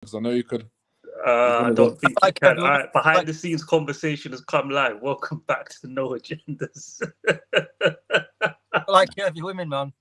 because I know you could. I don't think you can. All right, behind the scenes conversation has come live. Welcome back to No Agendas. Like curvy women, man.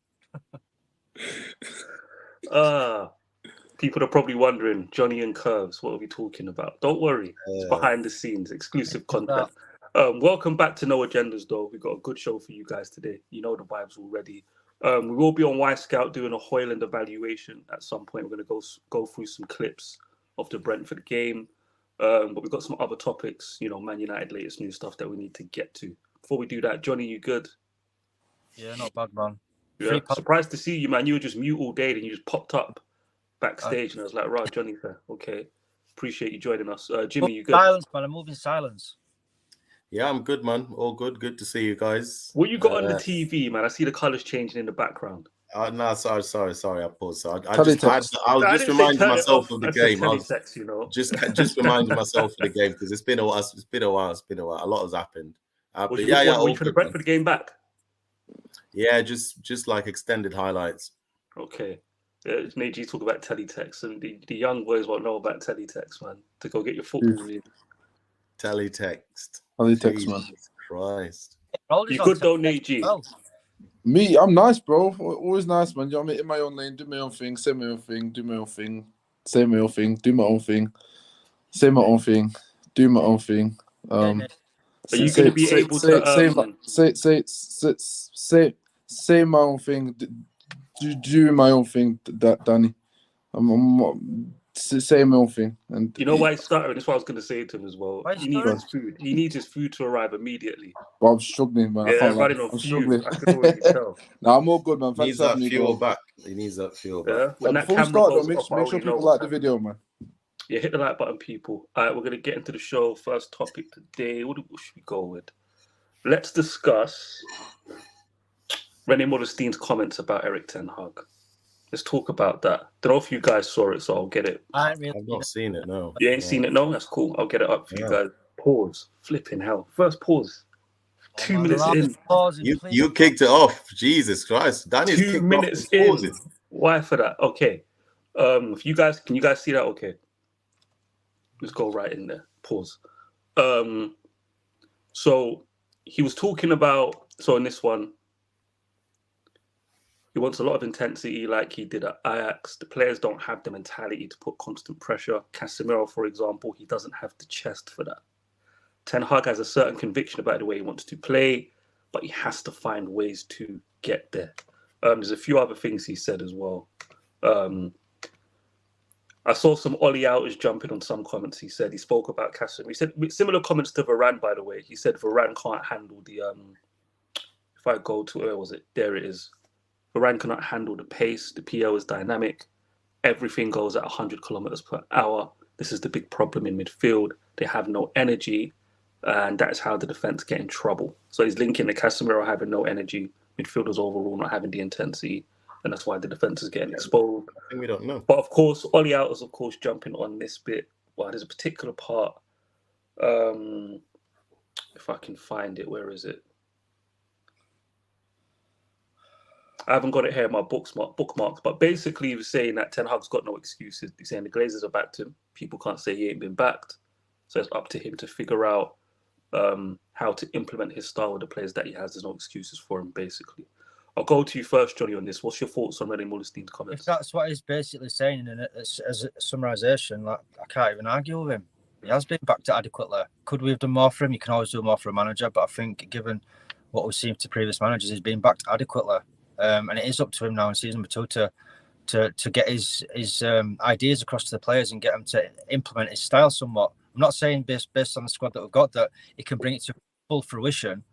People are probably wondering, Johnny and Curves, what are we talking about? Don't worry, it's behind the scenes, exclusive content. Welcome back to No Agendas, though. We've got a good show for you guys today. You know the vibes already. We will be on Y Scout doing a Hojlund evaluation at some point. We're going to go through some clips of the Brentford game. But we've got some other topics, you know, Man United latest news stuff that we need to get to. Before we do that, Johnny, you good? Yeah, not bad, man. Yeah, surprised to see you, man. You were just mute all day and you just popped up backstage and I was like, right, Johnny, okay. Appreciate you joining us. Jimmy, you good? Silence, man. I'm moving silence. Yeah, I'm good, man. All good. Good to see you guys. What you got on the TV, man? I see the colours changing in the background. No, sorry. I paused. So I was just reminding myself of the game. You know? just reminding myself of the game because it's been a while. A lot has happened. Were you for the Brentford game back? Yeah, just like extended highlights. Okay. It's made you talk about teletext, and the young boys won't know about teletext, man. To go get your football in. Teletext, man. Christ. You good though, Nate G? Me, I'm nice, bro. Always nice, man. You know what I mean? In my own lane, do my own thing, say my own thing, do my own thing, say my own thing, do my own thing, say my own thing, do my own thing. Are you going to be able to say my own thing, do my own thing, Danny? Say my own thing. And you know why he's stuttering? That's what I was going to say to him as well. He needs his food. He needs his food to arrive immediately. But I'm struggling, man. Yeah, running on fumes. I can already tell. Nah, I'm all good, man. He needs that fuel back. He needs that fuel back. When before we start, though, make sure people like the video, man. Yeah, hit the like button, people. All right, we're going to get into the show. First topic today. What should we go with? Let's discuss Rene Modestine's comments about Erik ten Hag. Let's talk about that. Don't know if you guys saw it, so I'll get it. I've not seen it, no. You ain't seen it, no? That's cool. I'll get it up for you guys. Pause. Flipping hell. First pause. 2 minutes in. You kicked it off. Jesus Christ. Danny's 2 minutes in. Why for that? Okay. Can you guys see that? Okay. Let's go right in there. Pause. So he was talking about, in this one, he wants a lot of intensity like he did at Ajax. The players don't have the mentality to put constant pressure. Casemiro, for example, he doesn't have the chest for that. Ten Hag has a certain conviction about the way he wants to play, but he has to find ways to get there. There's a few other things he said as well. I saw some Ollie Outers jumping on some comments. He spoke about Casemiro. He said similar comments to Varane, by the way. He said Varane can't handle the if I go to where was it? There it is. Varane cannot handle the pace. The PL is dynamic. Everything goes at 100 kilometers per hour. This is the big problem in midfield. They have no energy, and that's how the defense get in trouble. So he's linking the Casemiro having no energy, midfielders overall not having the intensity, and that's why the defense is getting exposed. I think we don't know. But of course, Ollie Out is jumping on this bit. Well, there's a particular part. If I can find it, where is it? I haven't got it here in my bookmarks, but basically he was saying that Ten Hag's got no excuses. He's saying the Glazers are backed him. People can't say he ain't been backed. So it's up to him to figure out how to implement his style with the players that he has. There's no excuses for him, basically. I'll go to you first, Johnny, on this. What's your thoughts on Rene Modestine's comments? If that's what he's basically saying as a summarisation, like, I can't even argue with him. He has been backed adequately. Could we have done more for him? You can always do more for a manager, but I think given what we've seen to previous managers, he's been backed adequately. And it is up to him now in season number 2 to get his ideas across to the players and get them to implement his style somewhat. I'm not saying based on the squad that we've got that he can bring it to full fruition,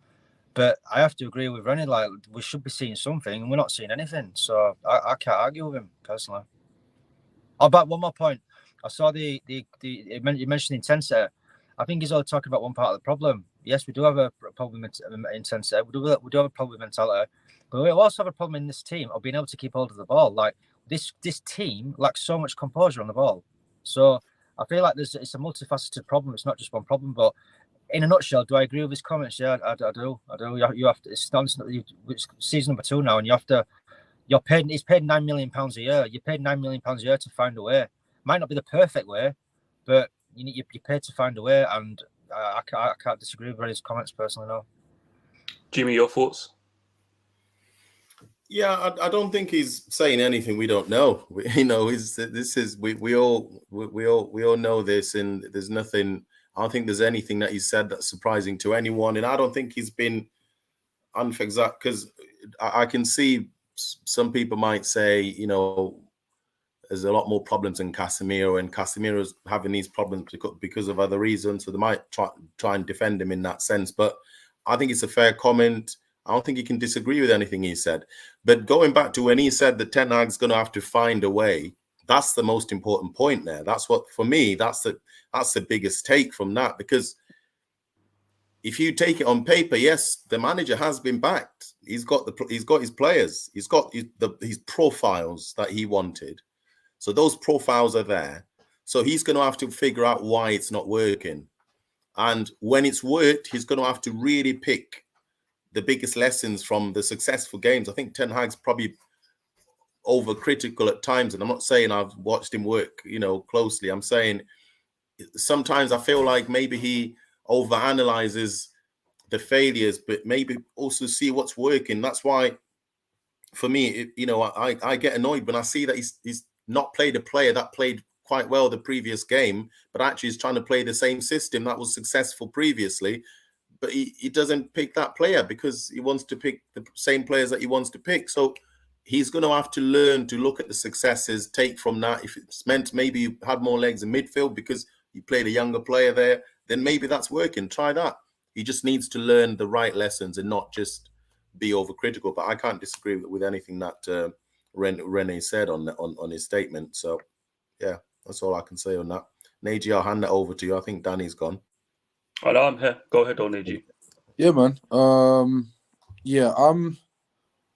but I have to agree with Rene. Like, we should be seeing something, and we're not seeing anything. So I can't argue with him personally. Oh, but one more point. I saw you mentioned intensity. I think he's all talking about one part of the problem. Yes, we do have a problem with intensity. We do have a problem with mentality. But we also have a problem in this team of being able to keep hold of the ball. Like, this team lacks so much composure on the ball. So I feel like it's a multifaceted problem. It's not just one problem. But in a nutshell, do I agree with his comments? Yeah, I do. You have to. It's season number 2 now, and you have to. He's paid £9 million a year. You're paid £9 million a year to find a way. Might not be the perfect way, but you're paid to find a way, and I can't disagree with his comments personally. No. Jimmy, your thoughts? Yeah, I don't think he's saying anything we don't know. We all know this, and there's nothing. I don't think there's anything that he said that's surprising to anyone, and I don't think he's been unfair, because I can see some people might say, there's a lot more problems in Casemiro, and Casemiro's having these problems because of other reasons, so they might try and defend him in that sense. But I think it's a fair comment. I don't think you can disagree with anything he said. But going back to when he said that Ten Hag's going to have to find a way, that's the most important point there. That's what, for me, that's the biggest take from that. Because if you take it on paper, yes, the manager has been backed. He's got his players. He's got his profiles that he wanted. So those profiles are there. So he's going to have to figure out why it's not working. And when it's worked, he's going to have to really pick the biggest lessons from the successful games. I think Ten Hag's probably overcritical at times, and I'm not saying I've watched him work, closely. I'm saying sometimes I feel like maybe he overanalyzes the failures, but maybe also see what's working. That's why, for me, I get annoyed when I see that he's not played a player that played quite well the previous game, but actually is trying to play the same system that was successful previously. But he doesn't pick that player because he wants to pick the same players that he wants to pick. So he's going to have to learn to look at the successes, take from that. If it's meant maybe you had more legs in midfield because you played a younger player there, then maybe that's working. Try that. He just needs to learn the right lessons and not just be overcritical. But I can't disagree with anything that Rene said on his statement. So, yeah, that's all I can say on that. Neji, I'll hand it over to you. I think Danny's gone. Oh, no, I'm here. Go ahead, Oneji. Yeah, man.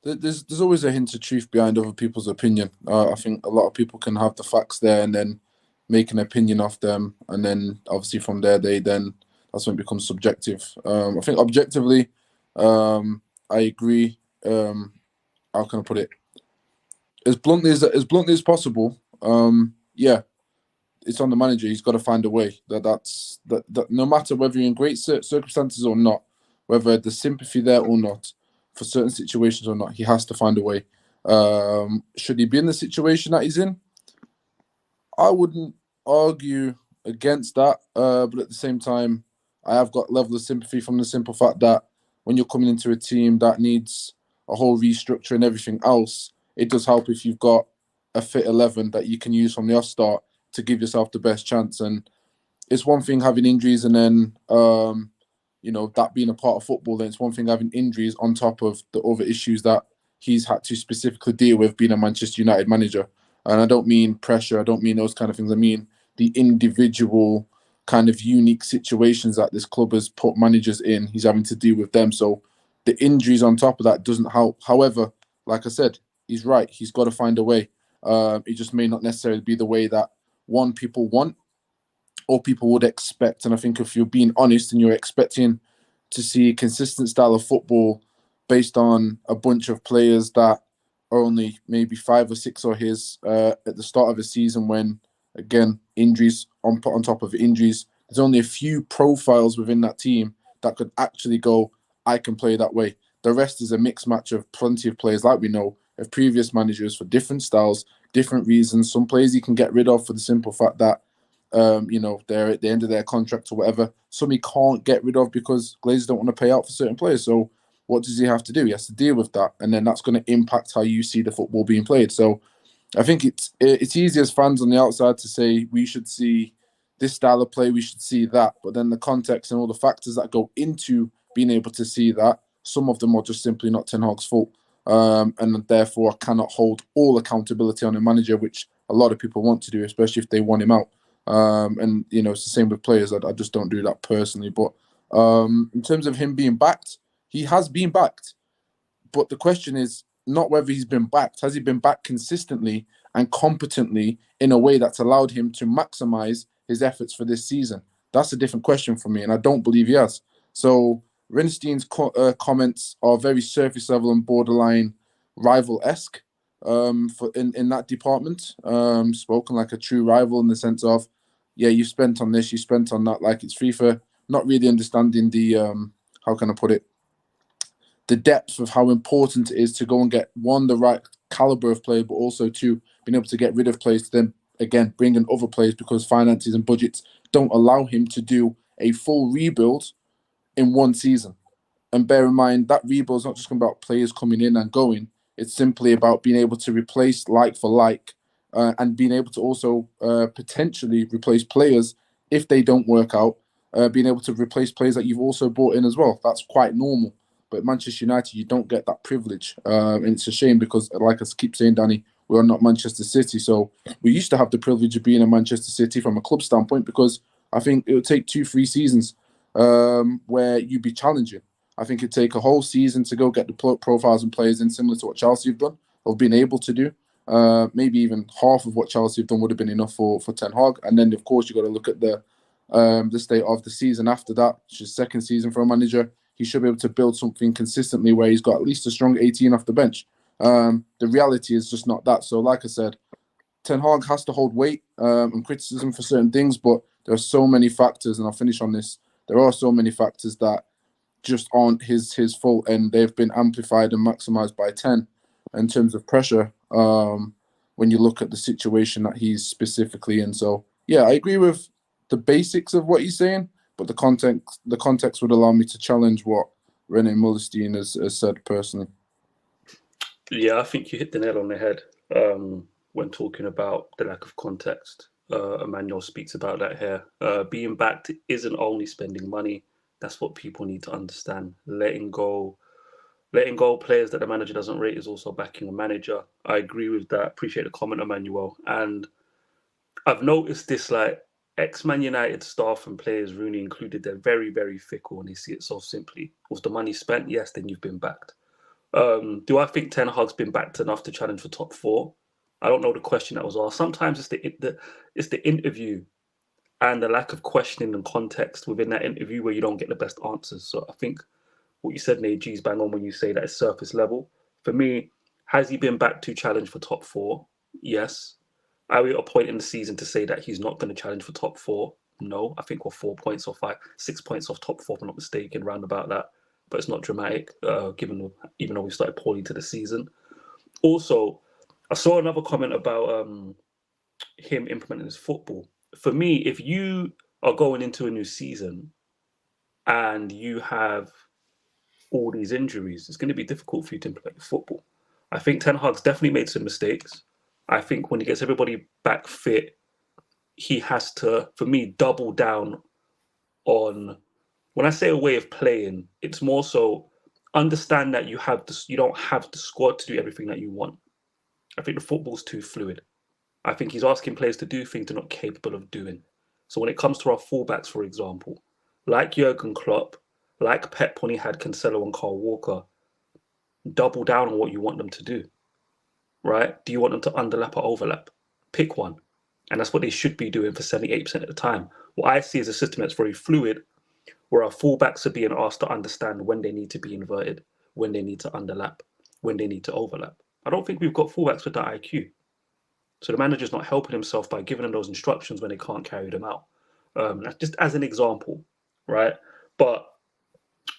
There's always a hint of truth behind other people's opinion. I think a lot of people can have the facts there and then make an opinion off them, and then obviously from there that's when it becomes subjective. I think objectively, I agree. How can I put it? As bluntly as possible. Yeah. It's on the manager. He's got to find a way. That no matter whether you're in great circumstances or not, whether there's sympathy there or not, for certain situations or not, he has to find a way. Should he be in the situation that he's in? I wouldn't argue against that, but at the same time, I have got level of sympathy from the simple fact that when you're coming into a team that needs a whole restructure and everything else, it does help if you've got a fit 11 that you can use from the off start to give yourself the best chance. And it's one thing having injuries and then, that being a part of football. Then it's one thing having injuries on top of the other issues that he's had to specifically deal with being a Manchester United manager. And I don't mean pressure. I don't mean those kind of things. I mean the individual kind of unique situations that this club has put managers in. He's having to deal with them. So the injuries on top of that doesn't help. However, like I said, he's right. He's got to find a way. It just may not necessarily be the way that people want or people would expect. And I think if you're being honest and you're expecting to see a consistent style of football based on a bunch of players that are only maybe 5 or 6 or his at the start of a season, when again injuries on top of injuries, there's only a few profiles within that team that could actually go, I can play that way. The rest is a mixed match of plenty of players, like we know, of previous managers for different styles, different reasons. Some players you can get rid of for the simple fact that, they're at the end of their contract or whatever. Some he can't get rid of because Glazers don't want to pay out for certain players. So what does he have to do? He has to deal with that. And then that's going to impact how you see the football being played. So I think it's easy as fans on the outside to say we should see this style of play, we should see that. But then the context and all the factors that go into being able to see that, some of them are just simply not Ten Hag's fault. And therefore cannot hold all accountability on a manager, which a lot of people want to do, especially if they want him out. And it's the same with players. I just don't do that personally. But in terms of him being backed, he has been backed. But the question is not whether he's been backed. Has he been backed consistently and competently in a way that's allowed him to maximize his efforts for this season? That's a different question for me, and I don't believe he has. So Renstein's comments are very surface level and borderline rival-esque. for in that department. Spoken like a true rival in the sense of, yeah, you spent on this, you spent on that. Like it's FIFA not really understanding the how can I put it, the depth of how important it is to go and get one, the right caliber of player, but also two, being able to get rid of players to then again bring in other players because finances and budgets don't allow him to do a full rebuild in one season. And bear in mind that rebuild is not just about players coming in and going. It's simply about being able to replace like for like, and being able to also potentially replace players if they don't work out. Being able to replace players that you've also brought in as well. That's quite normal. But at Manchester United, you don't get that privilege. And it's a shame because, like I keep saying, Danny, we're not Manchester City. So we used to have the privilege of being a Manchester City from a club standpoint because I think it would take 2-3 seasons where you'd be challenging. I think it'd take a whole season to go get the profiles and players in, similar to what Chelsea have done, or been able to do. Maybe even half of what Chelsea have done would have been enough for Ten Hag. And then, of course, you've got to look at the state of the season after that, which is second season for a manager. He should be able to build something consistently where he's got at least a strong 18 off the bench. The reality is just not that. So, like I said, Ten Hag has to hold weight and criticism for certain things, but there are so many factors, and I'll finish on this. There are so many factors that just aren't his fault, and they've been amplified and maximized by 10 in terms of pressure when you look at the situation that he's specifically in. So, yeah, I agree with the basics of what he's saying, but the context would allow me to challenge what Rene Mullerstein has said personally. Yeah, I think you hit the nail on the head when talking about the lack of context. Emmanuel speaks about that here. Being backed isn't only spending money. That's what people need to understand. Letting go players that the manager doesn't rate is also backing a manager. I agree with that. Appreciate the comment, Emmanuel. And I've noticed this, like, ex-Man United staff and players, Rooney included, they're very, very fickle and they see it so simply. Was the money spent? Yes, then you've been backed. Do I think Ten Hag's been backed enough to challenge for top 4? I don't know the question that was asked. Sometimes it's the interview and the lack of questioning and context within that interview where you don't get the best answers. So I think what you said, Nate, G's bang on when you say that it's surface level. For me, has he been back to challenge for top 4? Yes. Are we at a point in the season to say that he's not going to challenge for top 4? No. I think we're 4 points or 6 points off top 4, if I'm not mistaken, round about that. But it's not dramatic, even though we started poorly to the season. Also, I saw another comment about him implementing his football. For me, if you are going into a new season and you have all these injuries, it's going to be difficult for you to implement your football. I think Ten Hag's definitely made some mistakes. I think when he gets everybody back fit, he has to, for me, double down on, when I say a way of playing, it's more so understand that you don't have the squad to do everything that you want. I think the football's too fluid. I think he's asking players to do things they're not capable of doing. So when it comes to our fullbacks, for example, like Jurgen Klopp, like Pep when he had Cancelo and Kyle Walker, double down on what you want them to do, right? Do you want them to underlap or overlap? Pick one. And that's what they should be doing for 78% of the time. What I see is a system that's very fluid, where our fullbacks are being asked to understand when they need to be inverted, when they need to underlap, when they need to overlap. I don't think we've got fullbacks with that IQ. So the manager's not helping himself by giving them those instructions when they can't carry them out. That's just as an example, right? But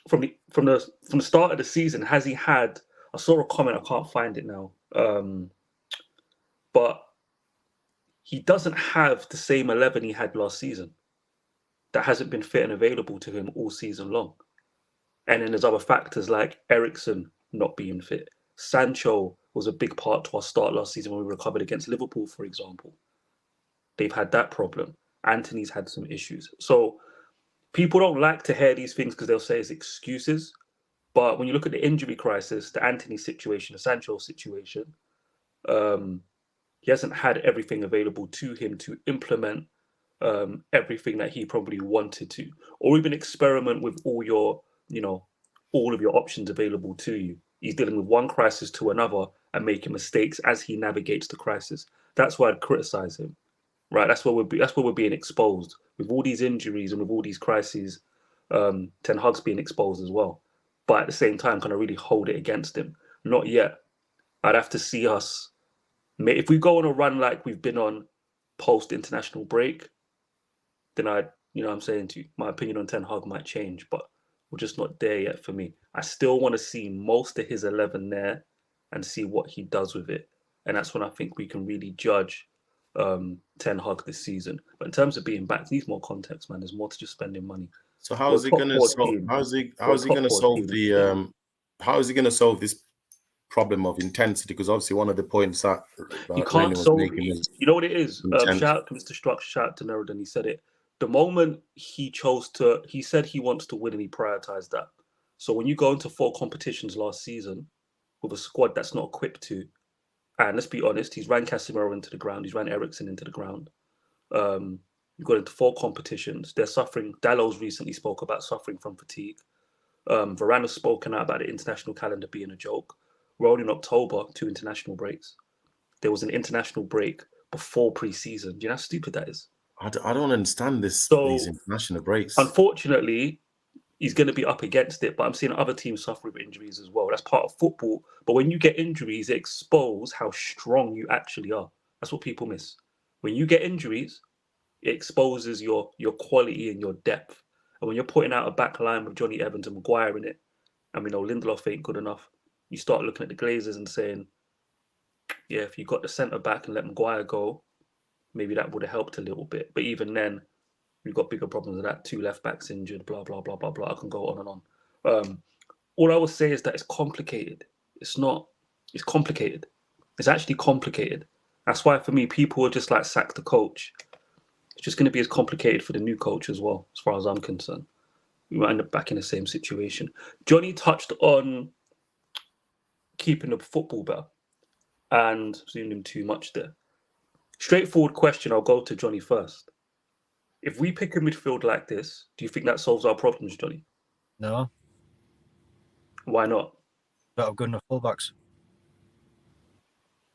from the start of the season, has he had? I saw a comment, I can't find it now, but he doesn't have the same 11 he had last season. That hasn't been fit and available to him all season long. And then there's other factors like Eriksen not being fit. Sancho was a big part to our start last season when we recovered against Liverpool, for example. They've had that problem. Anthony's had some issues. So people don't like to hear these things because they'll say it's excuses. But when you look at the injury crisis, the Anthony situation, the Sancho situation, he hasn't had everything available to him to implement everything that he probably wanted to, or even experiment with all of your options available to you. He's dealing with one crisis to another and making mistakes as he navigates the crisis. That's why I'd criticize him, right? That's where we're being exposed with all these injuries and with all these crises. Ten Hag's being exposed as well, but at the same time, can I really hold it against him? Not yet. I'd have to see us If we go on a run like we've been on post international break, then I'm saying to you, my opinion on Ten Hag might change, but we're just not there yet for me. I still want to see most of his 11 there and see what he does with it. And that's when I think we can really judge Ten Hag this season. But in terms of being back, needs more context, man. There's more to just spending money. So how is he going to solve? How's he going to solve the? How is he going to solve this problem of intensity? Because obviously one of the points that you can't solve it. You know what it is? Shout out to Mr. Struck, shout out to Nerden. He said it. The moment he said he wants to win and he prioritized that. So when you go into 4 competitions last season with a squad that's not equipped to, and let's be honest, he's ran Casemiro into the ground, he's ran Eriksen into the ground. You've got into 4 competitions. They're suffering. Dallo's recently spoke about suffering from fatigue. Varane has spoken out about the international calendar being a joke. We're only in October, 2 international breaks. There was an international break before pre-season. Do you know how stupid that is? I don't understand these international breaks. Unfortunately, he's going to be up against it, but I'm seeing other teams suffer with injuries as well. That's part of football. But when you get injuries, it exposes how strong you actually are. That's what people miss. When you get injuries, it exposes your quality and your depth. And when you're putting out a back line with Johnny Evans and Maguire in it, and we know Lindelof ain't good enough, you start looking at the Glazers and saying, yeah, if you got the centre back and let Maguire go, maybe that would have helped a little bit. But even then, we've got bigger problems than that. 2 left backs injured, blah, blah, blah, blah, blah. I can go on and on. All I would say is that it's complicated. It's complicated. It's actually complicated. That's why for me, people are just like, sack the coach. It's just going to be as complicated for the new coach as well, as far as I'm concerned. We might end up back in the same situation. Johnny touched on keeping the football better and zoomed in too much there. Straightforward question. I'll go to Johnny first. If we pick a midfield like this, do you think that solves our problems, Johnny? No. Why not? Don't have good enough fullbacks.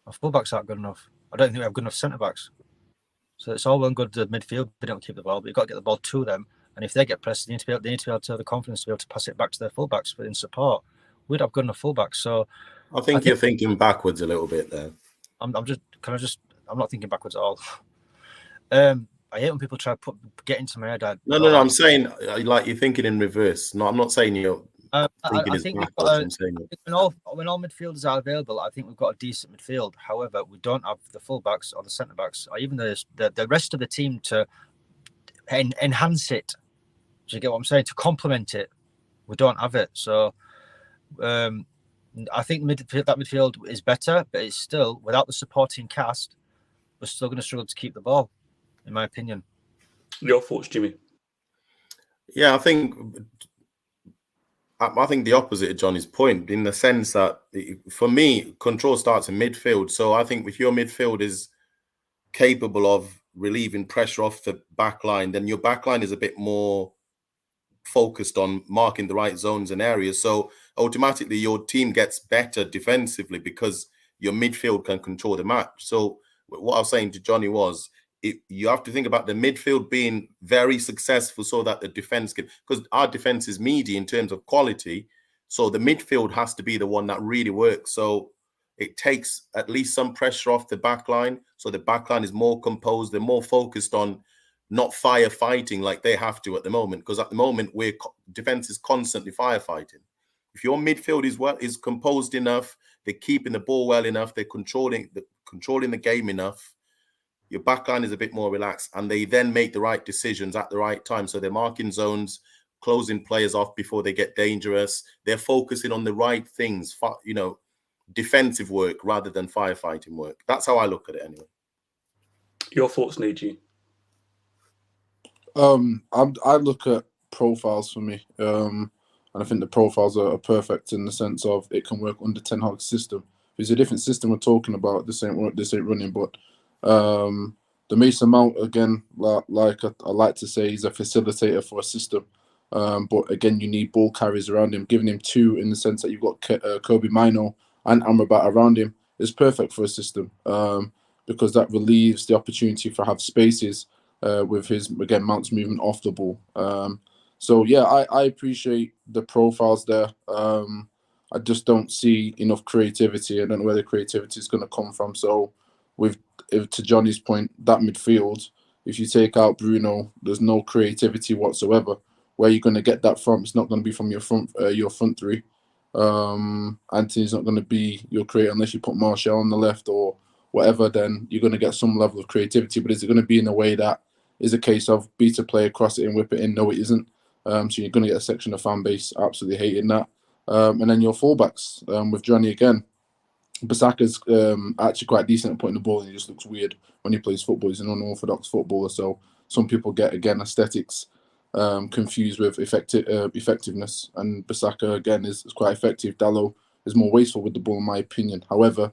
Our fullbacks aren't good enough. I don't think we have good enough centre backs. So it's all well and good the midfield, they don't keep the ball, but you've got to get the ball to them. And if they get pressed, they need to be able to have the confidence to be able to pass it back to their fullbacks in support. We'd have good enough fullbacks. So I think you're thinking backwards a little bit there. I'm not thinking backwards at all. I hate when people try to get into my head. No. I'm saying like you're thinking in reverse. No, I'm not saying you're thinking I think backwards. when all midfielders are available, I think we've got a decent midfield. However, we don't have the fullbacks or the centre backs or even the rest of the team to enhance it. Do you get what I'm saying? To complement it, we don't have it. So I think that midfield is better, but it's still without the supporting cast, we're still going to struggle to keep the ball, in my opinion. Your thoughts, Jimmy? Yeah, I think the opposite of Johnny's point, in the sense that for me, control starts in midfield. So I think if your midfield is capable of relieving pressure off the back line, then your back line is a bit more focused on marking the right zones and areas. So automatically your team gets better defensively because your midfield can control the match. So what I was saying to Johnny was, you have to think about the midfield being very successful so that the defense can, because our defense is meaty in terms of quality. So the midfield has to be the one that really works. So it takes at least some pressure off the back line. So the back line is more composed. They're more focused on not firefighting like they have to at the moment. Because at the moment, defense is constantly firefighting. If your midfield is composed enough, they're keeping the ball well enough, they're controlling the game enough, your backline is a bit more relaxed, and they then make the right decisions at the right time. So they're marking zones, closing players off before they get dangerous. They're focusing on the right things, defensive work rather than firefighting work. That's how I look at it anyway. Your thoughts, Neji? I look at profiles for me, and I think the profiles are perfect in the sense of it can work under Ten Hag's system. If it's a different system we're talking about, this ain't running, but the Mason Mount, again, like I like to say, he's a facilitator for a system. But again, you need ball carriers around him. Giving him 2 in the sense that you've got Kobe Mino and Amrabat around him is perfect for a system, because that relieves the opportunity for have spaces with his, again, Mount's movement off the ball. So yeah, I appreciate the profiles there. I just don't see enough creativity. I don't know where the creativity is going to come from. So to Johnny's point, that midfield, if you take out Bruno, there's no creativity whatsoever. Where you're going to get that from? It's not going to be from your front three. Anthony's not going to be your creator unless you put Martial on the left or whatever. Then you're going to get some level of creativity. But is it going to be in a way that is a case of beat a player, cross it in, whip it in? No, it isn't. So you're going to get a section of fan base absolutely hating that. And then your fullbacks with Johnny again. Bissaka's actually quite decent at putting the ball in. He just looks weird when he plays football. He's an unorthodox footballer. So some people get, again, aesthetics confused with effectiveness. And Bissaka, again, is quite effective. Dalot is more wasteful with the ball, in my opinion. However,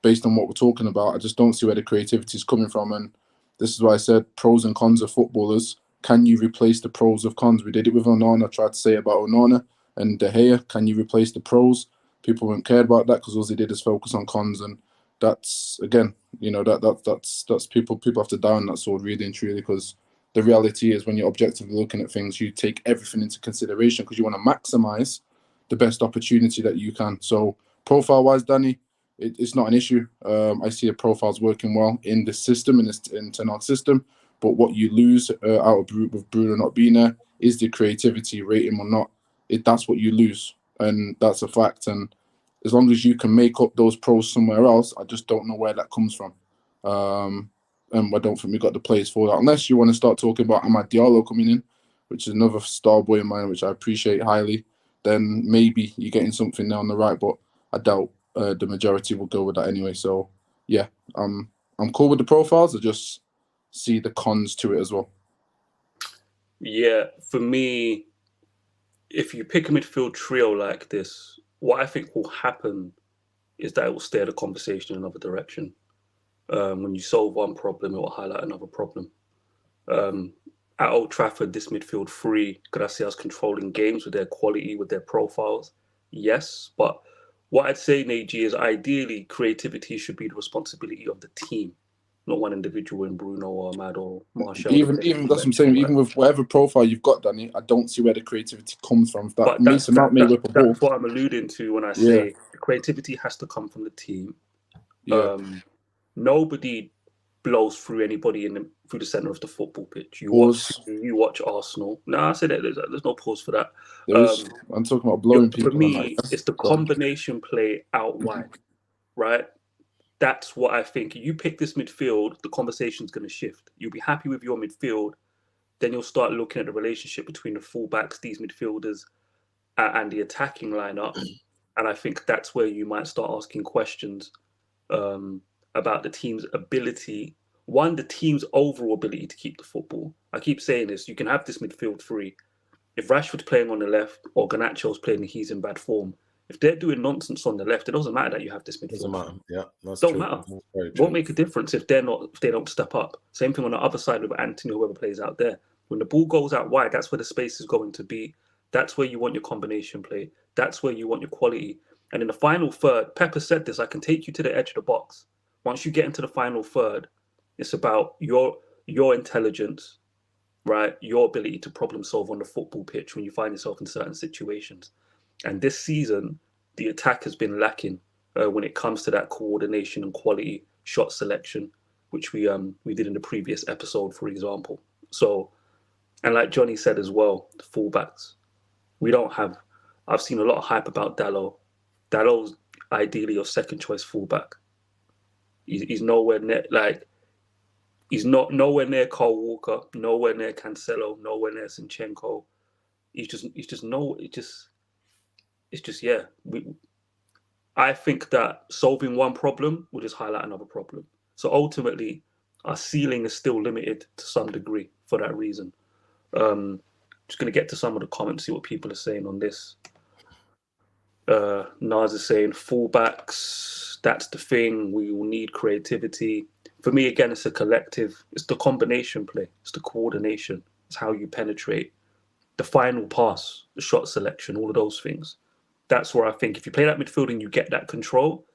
based on what we're talking about, I just don't see where the creativity is coming from. And this is why I said pros and cons of footballers. Can you replace the pros of cons? We did it with Onana. I tried to say about Onana and De Gea. Can you replace the pros? People weren't cared about that because all they did is focus on cons, and that's again, that's people have to die on that sword really and truly, because the reality is when you're objectively looking at things, you take everything into consideration because you want to maximize the best opportunity that you can. So profile-wise, Danny, it's not an issue. I see the profiles working well in the system, in Ten Hag system, but what you lose out of with Bruno not being there is the creativity, rate him or not. That's what you lose. And that's a fact. And as long as you can make up those pros somewhere else, I just don't know where that comes from. And I don't think we got the players for that. Unless you want to start talking about Amad Diallo coming in, which is another star boy of mine, which I appreciate highly, then maybe you're getting something there on the right. But I doubt the majority will go with that anyway. So, yeah, I'm cool with the profiles. I just see the cons to it as well. Yeah, for me, if you pick a midfield trio like this, what I think will happen is that it will steer the conversation in another direction. When you solve one problem, it will highlight another problem. At Old Trafford, this midfield three, could I see us controlling games with their quality, with their profiles? Yes, but what I'd say, Neji, is ideally creativity should be the responsibility of the team, not one individual in Bruno or Ahmad or Martial. Even that's what I'm saying. Even with whatever profile you've got, Danny, I don't see where the creativity comes from. But that's what I'm alluding to when I say creativity has to come from the team. Yeah. Nobody blows through anybody through the centre of the football pitch. You watch Arsenal. No, I said that there's no pause for that. I'm talking about blowing people. For me, it's the combination play out wide, right? That's what I think. You pick this midfield, the conversation's going to shift. You'll be happy with your midfield. Then you'll start looking at the relationship between the fullbacks, these midfielders, and the attacking lineup. And I think that's where you might start asking questions about the team's ability. One, the team's overall ability to keep the football. I keep saying this. You can have this midfield three. If Rashford's playing on the left or Garnacho's playing and he's in bad form, if they're doing nonsense on the left, it doesn't matter that you have this midfield. Doesn't matter. Yeah, that's don't true. matter. It won't make a difference if they don't step up. Same thing on the other side with Anthony, whoever plays out there. When the ball goes out wide, that's where the space is going to be. That's where you want your combination play. That's where you want your quality. And in the final third, Pepper said this, I can take you to the edge of the box. Once you get into the final third, it's about your intelligence, right? Your ability to problem solve on the football pitch when you find yourself in certain situations. And this season, the attack has been lacking when it comes to that coordination and quality shot selection, which we did in the previous episode, for example. So, and like Johnny said as well, the fullbacks. I've seen a lot of hype about Dalot. Dalot's ideally your second choice fullback. He's nowhere near, he's not nowhere near Kyle Walker, nowhere near Cancelo, nowhere near Zinchenko. I think that solving one problem will just highlight another problem. So ultimately, our ceiling is still limited to some degree for that reason. Just going to get to some of the comments, see what people are saying on this. Naz is saying fullbacks, that's the thing. We will need creativity. For me, again, it's a collective. It's the combination play. It's the coordination. It's how you penetrate. The final pass, the shot selection, all of those things. That's where I think if you play that midfield and you get that control,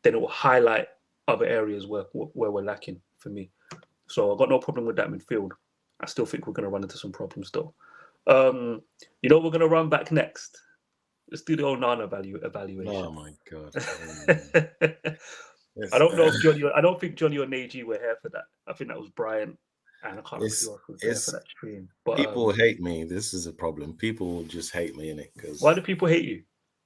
then it will highlight other areas where we're lacking for me. So I've got no problem with that midfield. I still think we're going to run into some problems though. We're going to run back next. Let's do the Onana evaluation. Oh my God. Yes. I don't know if Johnny. I don't think Johnny or Neji were here for that. I think that was Brian, and I can't remember who else was there for that stream. But people hate me. This is a problem. People will just hate me in it because why do people hate you?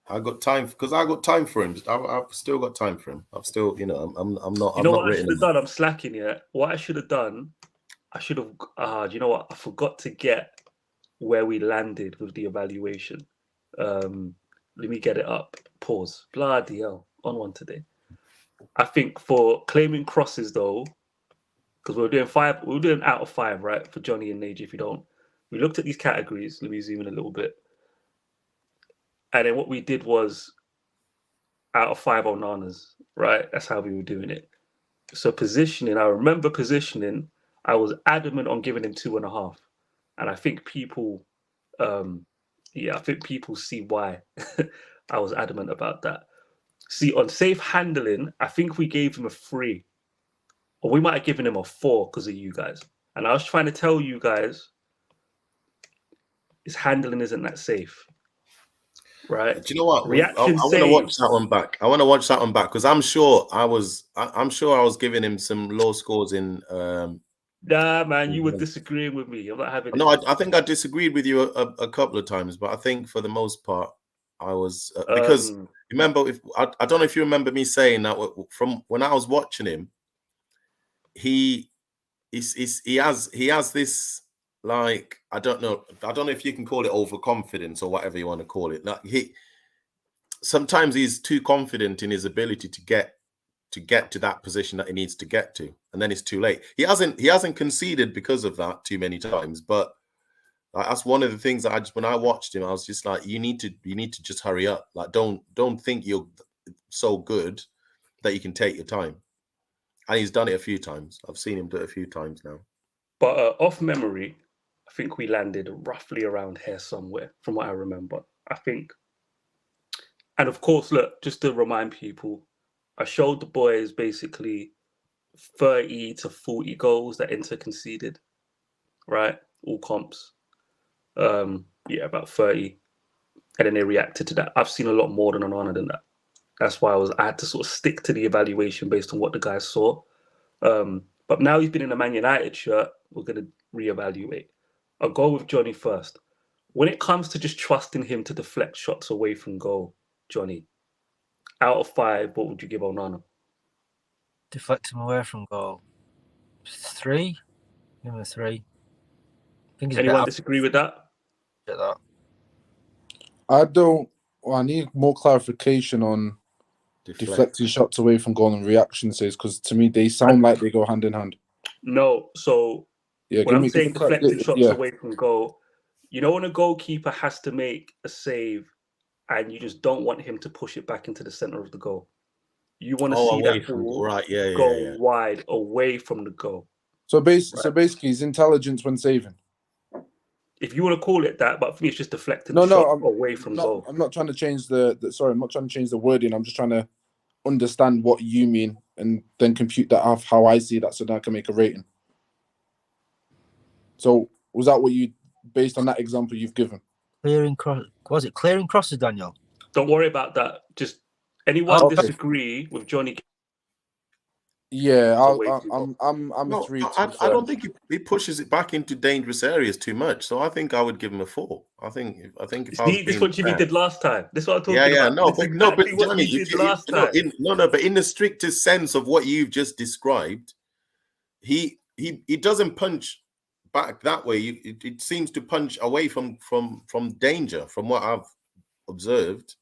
I got time because I got time for him. I've still got time for him. I've still, you know, I'm not. You know what I should have done? I'm slacking. Yeah. What I should have done, I should have. Do you know what? I forgot to get where we landed with the evaluation. Let me get it up. Pause. Bloody hell. On one today. I think for claiming crosses though, because we were doing out of 5, right? For Johnny and Neji, if you don't. We looked at these categories. Let me zoom in a little bit. And then what we did was out of 5 Onanas, right? That's how we were doing it. So positioning, I remember positioning, I was adamant on giving him 2.5. And I think people, I think people see why I was adamant about that. See, on safe handling, I think we gave him a 3. Or we might have given him a 4 because of you guys. And I was trying to tell you guys, his handling isn't that safe. Right? Do you know what? Reaction I want to watch that one back. I want to watch that one back because I'm sure I was giving him some low scores in. Nah, man, you were disagreeing with me. I'm not having. No, I think I disagreed with you a couple of times, but I think for the most part, I was because remember, I don't know if you remember me saying that from when I was watching him, he has this. Like I don't know if you can call it overconfidence or whatever you want to call it. Like sometimes he's too confident in his ability to get to that position that he needs to get to, and then it's too late. He hasn't conceded because of that too many times, but that's one of the things that when I watched him, I was just like, you need to just hurry up. Like don't think you're so good that you can take your time. And he's done it a few times. I've seen him do it a few times now. But off memory, I think we landed roughly around here somewhere, from what I remember. I think. And of course, look, just to remind people, I showed the boys basically 30 to 40 goals that Inter conceded, right? All comps. About 30. And then they reacted to that. I've seen a lot more than Onana than that. That's why I had to sort of stick to the evaluation based on what the guys saw. But now he's been in a Man United shirt, we're going to reevaluate. I'll go with Johnny first. When it comes to just trusting him to deflect shots away from goal, Johnny, out of 5, what would you give Onana? Deflect him away from goal. 3? Give him a 3. I think he's Anyone disagree with that? I don't. Well, I need more clarification on deflecting shots away from goal and reaction saves, because to me they sound like they go hand in hand. No, so when I'm saying deflecting shots away from goal, you know when a goalkeeper has to make a save and you just don't want him to push it back into the center of the goal. You want to see that ball go wide away from the goal. So basically, his intelligence when saving. If you want to call it that, but for me, it's just deflecting the shot away from goal. I'm not trying to change I'm not trying to change the wording. I'm just trying to understand what you mean and then compute that off how I see that, so that I can make a rating. So was that what you, based on that example you've given? Clearing crosses, Daniel? Don't worry about that. Just anyone disagree with Johnny? Yeah, I'm a 3. I don't think he pushes it back into dangerous areas too much. So I think I would give him a 4. I think if I was this what Jimmy did last time. This is what I'm talking about. But Johnny, but in the strictest sense of what you've just described, he doesn't punch back that way. It seems to punch away from danger, from what I've observed.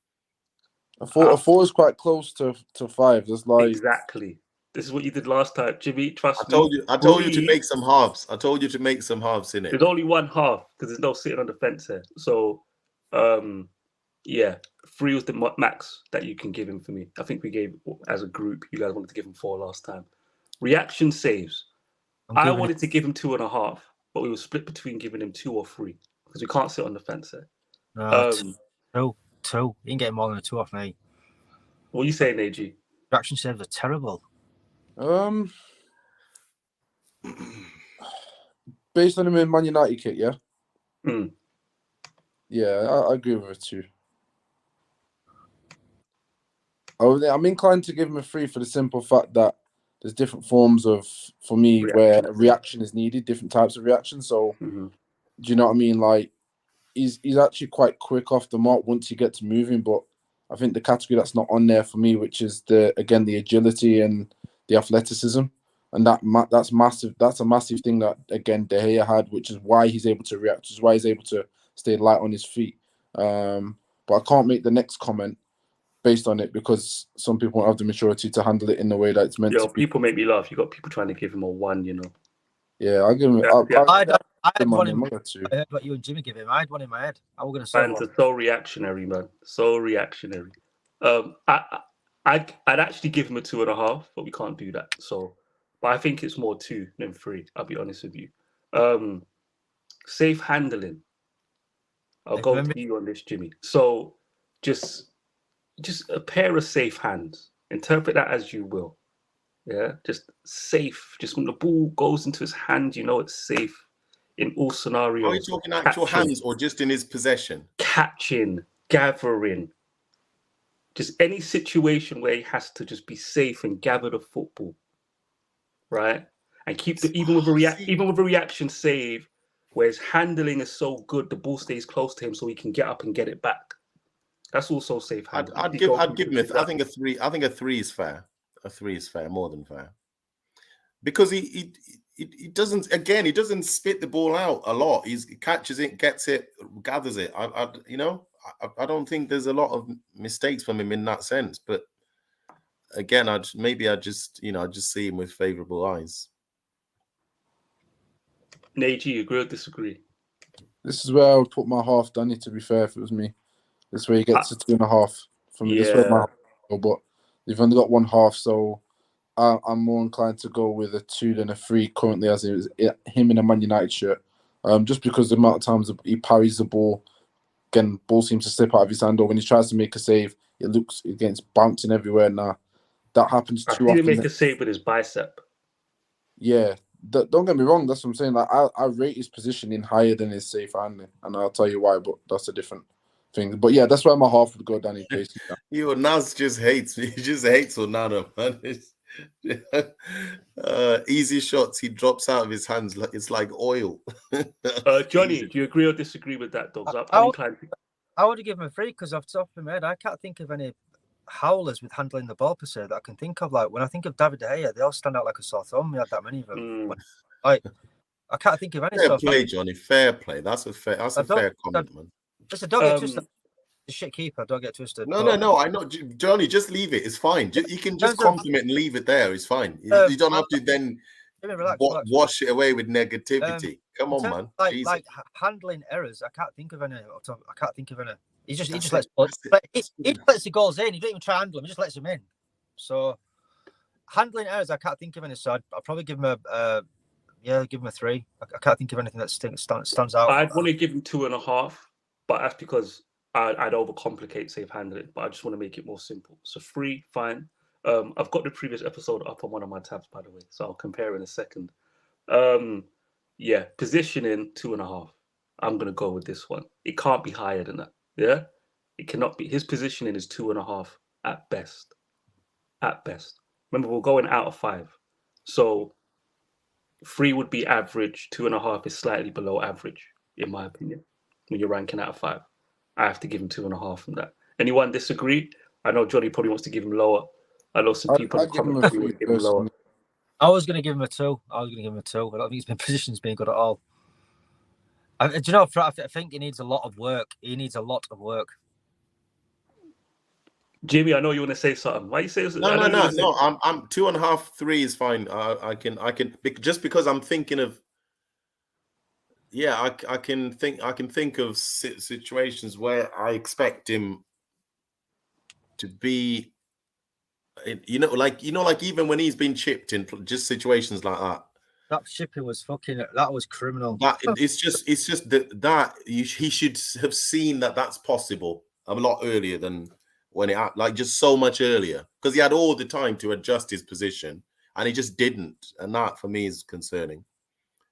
A 4 is quite close to 5. There's like exactly. This is what you did last time, Jimmy. Trust me. I told you to make some halves. I told you to make some halves in it. There's only one half because there's no sitting on the fence here. So, 3 was the max that you can give him for me. I think we gave, as a group, you guys wanted to give him 4 last time. Reaction saves. I wanted to give him 2.5, but we were split between giving him 2 or 3 because we can't sit on the fence here. No, 2. You can get more than a 2 off me. What are you saying, AG? Reaction saves are terrible. Based on him in Man United kit, yeah? Yeah, I agree with it too. I'm inclined to give him a 3 for the simple fact that there's different forms of, for me, where a reaction is needed, different types of reaction. So, do you know what I mean? Like, he's actually quite quick off the mark once he gets moving, but I think the category that's not on there for me, which is the agility and the athleticism, and that's massive. That's a massive thing that, again, De Gea had, which is why he's able to react, which is why he's able to stay light on his feet. But I can't make the next comment based on it because some people won't have the maturity to handle it in the way that it's meant to be. People make me laugh. You got people trying to give him a 1, you know. Yeah, I'll give him. I had one in my I heard what you and Jimmy give him. I had one in my head. I was going to say. Fans are so reactionary, man. So reactionary. I'd actually give him a 2.5, but we can't do that. So, but I think it's more 2 than 3. I'll be honest with you. Safe handling. I'll go to you on this, Jimmy. So, just a pair of safe hands. Interpret that as you will. Yeah, just safe. Just when the ball goes into his hand, you know it's safe in all scenarios. Are you talking actual hands or just in his possession? Catching, gathering. Just any situation where he has to just be safe and gather the football, right? And keep even with a reaction save, where his handling is so good, the ball stays close to him so he can get up and get it back. That's also safe handling. I'd give him I think a 3. I think a 3 is fair. A 3 is fair, more than fair, because he doesn't. Again, he doesn't spit the ball out a lot. He catches it, gets it, gathers it. I don't think there's a lot of mistakes from him in that sense. But again, I just see him with favourable eyes. Nate, you agree or disagree? This is where I would put my half, Danny, to be fair, if it was me. This way he gets a 2.5 from me. This way my half, but they've only got one half, so I'm more inclined to go with a 2 than a 3 currently, as it was him in a Man United shirt. Just because the amount of times he parries the ball, again, ball seems to slip out of his hand, or when he tries to make a save, it gets bouncing everywhere. Now that happens too often. He didn't make a save with his bicep. Yeah, don't get me wrong. That's what I'm saying. Like I rate his positioning higher than his safe handling, and I'll tell you why. But that's a different thing. But yeah, that's where my half would go, Danny. Basically, Nas just hates me. He just hates Onana, man. Easy shots he drops out of his hands like it's like oil. Johnny, do you agree or disagree with that, Dogs? I would have given him a 3 because off the top of my head, I can't think of any howlers with handling the ball per se that I can think of. Like when I think of David De Gea, they all stand out like a sore thumb. We had that many of them. Like I can't think of any. Fair play, Johnny. Fair play. That's a fair comment, man. Listen, don't get twisted. The shit keeper, don't get twisted. No. I know, Johnny. Just leave it. It's fine. You can just compliment and leave it there. It's fine. You don't have to then wash it away with negativity. Come on, man. Like handling errors. I can't think of any. He just lets the goals in. He don't even try to handle them. He just lets them in. So handling errors, I can't think of any. So I'll probably give him a 3. I can't think of anything that stands out. I'd want to give him 2.5, but that's because I'd overcomplicate safe handling. But I just want to make it more simple. So 3, fine. I've got the previous episode up on one of my tabs, by the way, so I'll compare in a second. Positioning 2.5. I'm gonna go with this one. It can't be higher than that. Yeah, it cannot be. His positioning is 2.5 at best. At best. Remember, we're going out of 5, so 3 would be average. 2.5 is slightly below average, in my opinion. When you're ranking out of 5, I have to give him 2.5 from that. Anyone disagree? I know Johnny probably wants to give him lower. I know some people give him a 3 give him lower. I was going to give him a 2. I don't think his position's been good at all. Do you know? I think he needs a lot of work. Jimmy, I know you want to say something. Why you say this? No. I'm 2.5, 3 is fine. I can just because I'm thinking of. Yeah, I can think of situations where I expect him to be. Like even when he's been chipped in just situations like that. That shipping was that was criminal. It's just that he should have seen that that's possible a lot earlier than when just so much earlier, because he had all the time to adjust his position and he just didn't, and that for me is concerning.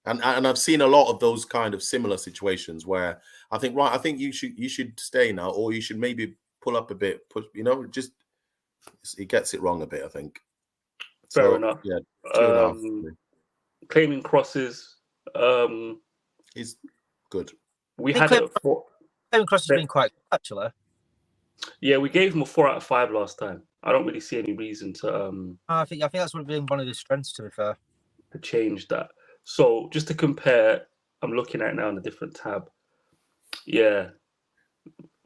And I've seen a lot of those kind of similar situations where I think you should stay now, or you should maybe pull up a bit, push, just he gets it wrong a bit, I think. Fair enough. Yeah, 2.5. Claiming crosses. He's good. We had it at 4. Claiming crosses has been quite good, actually. Yeah, we gave him a 4 out of 5 last time. I don't really see any reason to I think that's would have been one of his strengths, to be fair. To change that. So just to compare, I'm looking at it now in a different tab. Yeah.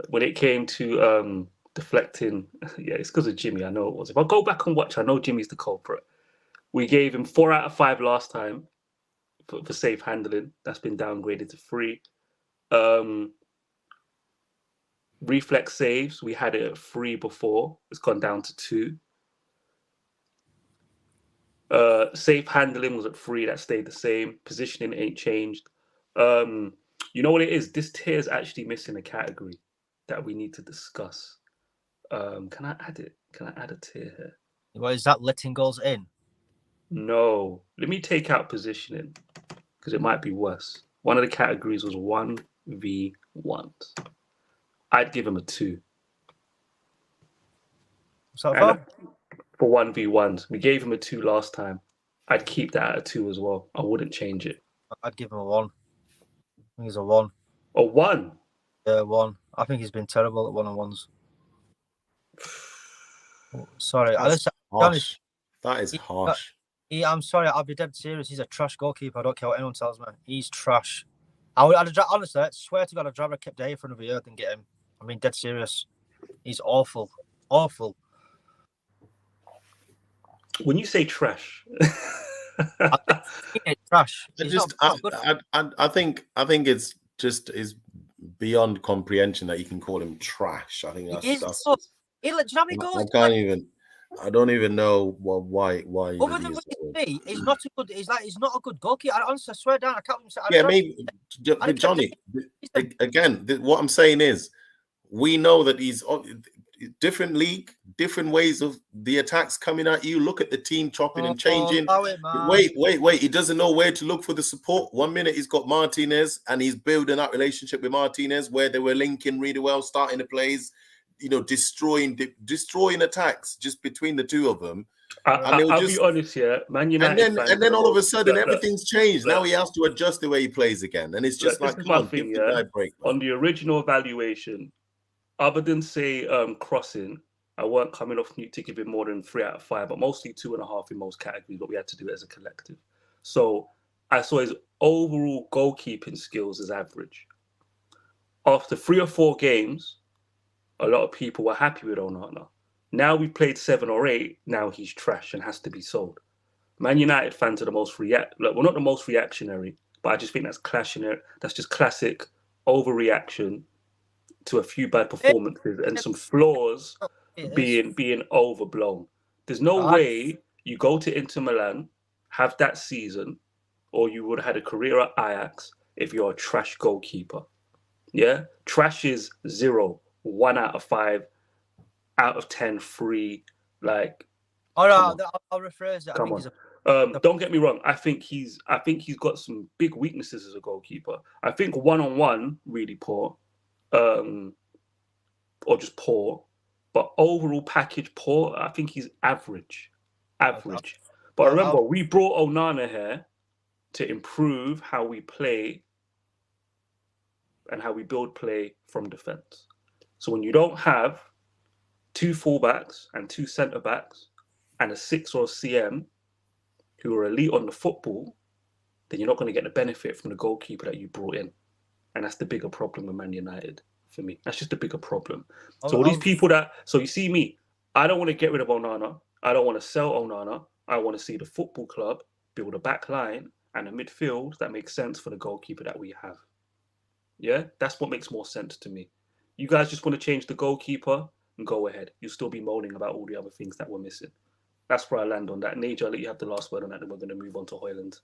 When it came to deflecting, yeah, it's because of Jimmy. I know it was. If I go back and watch, I know Jimmy's the culprit. We gave him 4 out of 5 last time for safe handling. That's been downgraded to 3. Reflex saves, we had it at 3 before. It's gone down to 2. Safe handling was at 3. That stayed the same. Positioning ain't changed. You know what it is? This tier is actually missing a category that we need to discuss. Can I add it? Can I add a tier here? What is that? Letting goals in? No. Let me take out positioning because it might be worse. One of the categories was 1v1s. I'd give him a 2. What's that for? For 1v1s. We gave him a 2 last time. I'd keep that at a 2 as well. I wouldn't change it. I'd give him a 1. I think he's a 1. A 1? Yeah, 1. I think he's been terrible at one-on-ones. Sorry. That's harsh. That is harsh. I'm sorry. I'll be dead serious. He's a trash goalkeeper. I don't care what anyone tells me. He's trash. Honestly, I swear to God, I'd rather keep Day for another year than get him. I mean, dead serious. He's awful. Awful. When you say trash, trash. I think it's just is beyond comprehension that you can call him trash. I think that's. Do you know how many goals? I don't even know why. Other than me, he's not a good. He's not a good goalkeeper. I honestly swear down. I can't even say. Yeah, maybe. Johnny. Again, what I'm saying is, we know that he's different league, different ways of the attacks coming at you. Look at the team chopping and changing. Wait. He doesn't know where to look for the support. 1 minute he's got Martinez and he's building that relationship with Martinez where they were linking really well, starting the plays, destroying attacks just between the two of them. I'll be honest here, Man United. And then all of a sudden everything's changed. Now he has to adjust the way he plays again. And it's just like, come on, give the guy a break. On the original evaluation, other than say crossing, I weren't coming off mute to give it more than 3 out of 5, but mostly 2.5 in most categories, but we had to do it as a collective. So I saw his overall goalkeeping skills as average. After 3 or 4 games, a lot of people were happy with Onana. Now we've played 7 or 8, now he's trash and has to be sold. Man United fans are the most not the most reactionary, but I just think that's clashing it. That's just classic overreaction to a few bad performances and some flaws being overblown. There's no way you go to Inter Milan, have that season, or you would have had a career at Ajax if you're a trash goalkeeper. Yeah? Trash is 0, 1 out of 5, out of 10, 3. Like, all right, I'll rephrase it. Come on. Don't get me wrong. I think he's got some big weaknesses as a goalkeeper. I think one-on-one really poor. Or just poor, but overall package poor. I think he's average. But remember, we brought Onana here to improve how we play and how we build play from defense. So when you don't have 2 fullbacks and 2 centre backs and a 6 or a CM who are elite on the football, then you're not going to get the benefit from the goalkeeper that you brought in. And that's the bigger problem with Man United for me. That's just a bigger problem. So all these people so you see me, I don't want to get rid of Onana. I don't want to sell Onana. I want to see the football club build a back line and a midfield that makes sense for the goalkeeper that we have. Yeah, that's what makes more sense to me. You guys just want to change the goalkeeper and go ahead. You'll still be moaning about all the other things that we're missing. That's where I land on that. Nate, I'll let you have the last word on that, and we're going to move on to Hojlund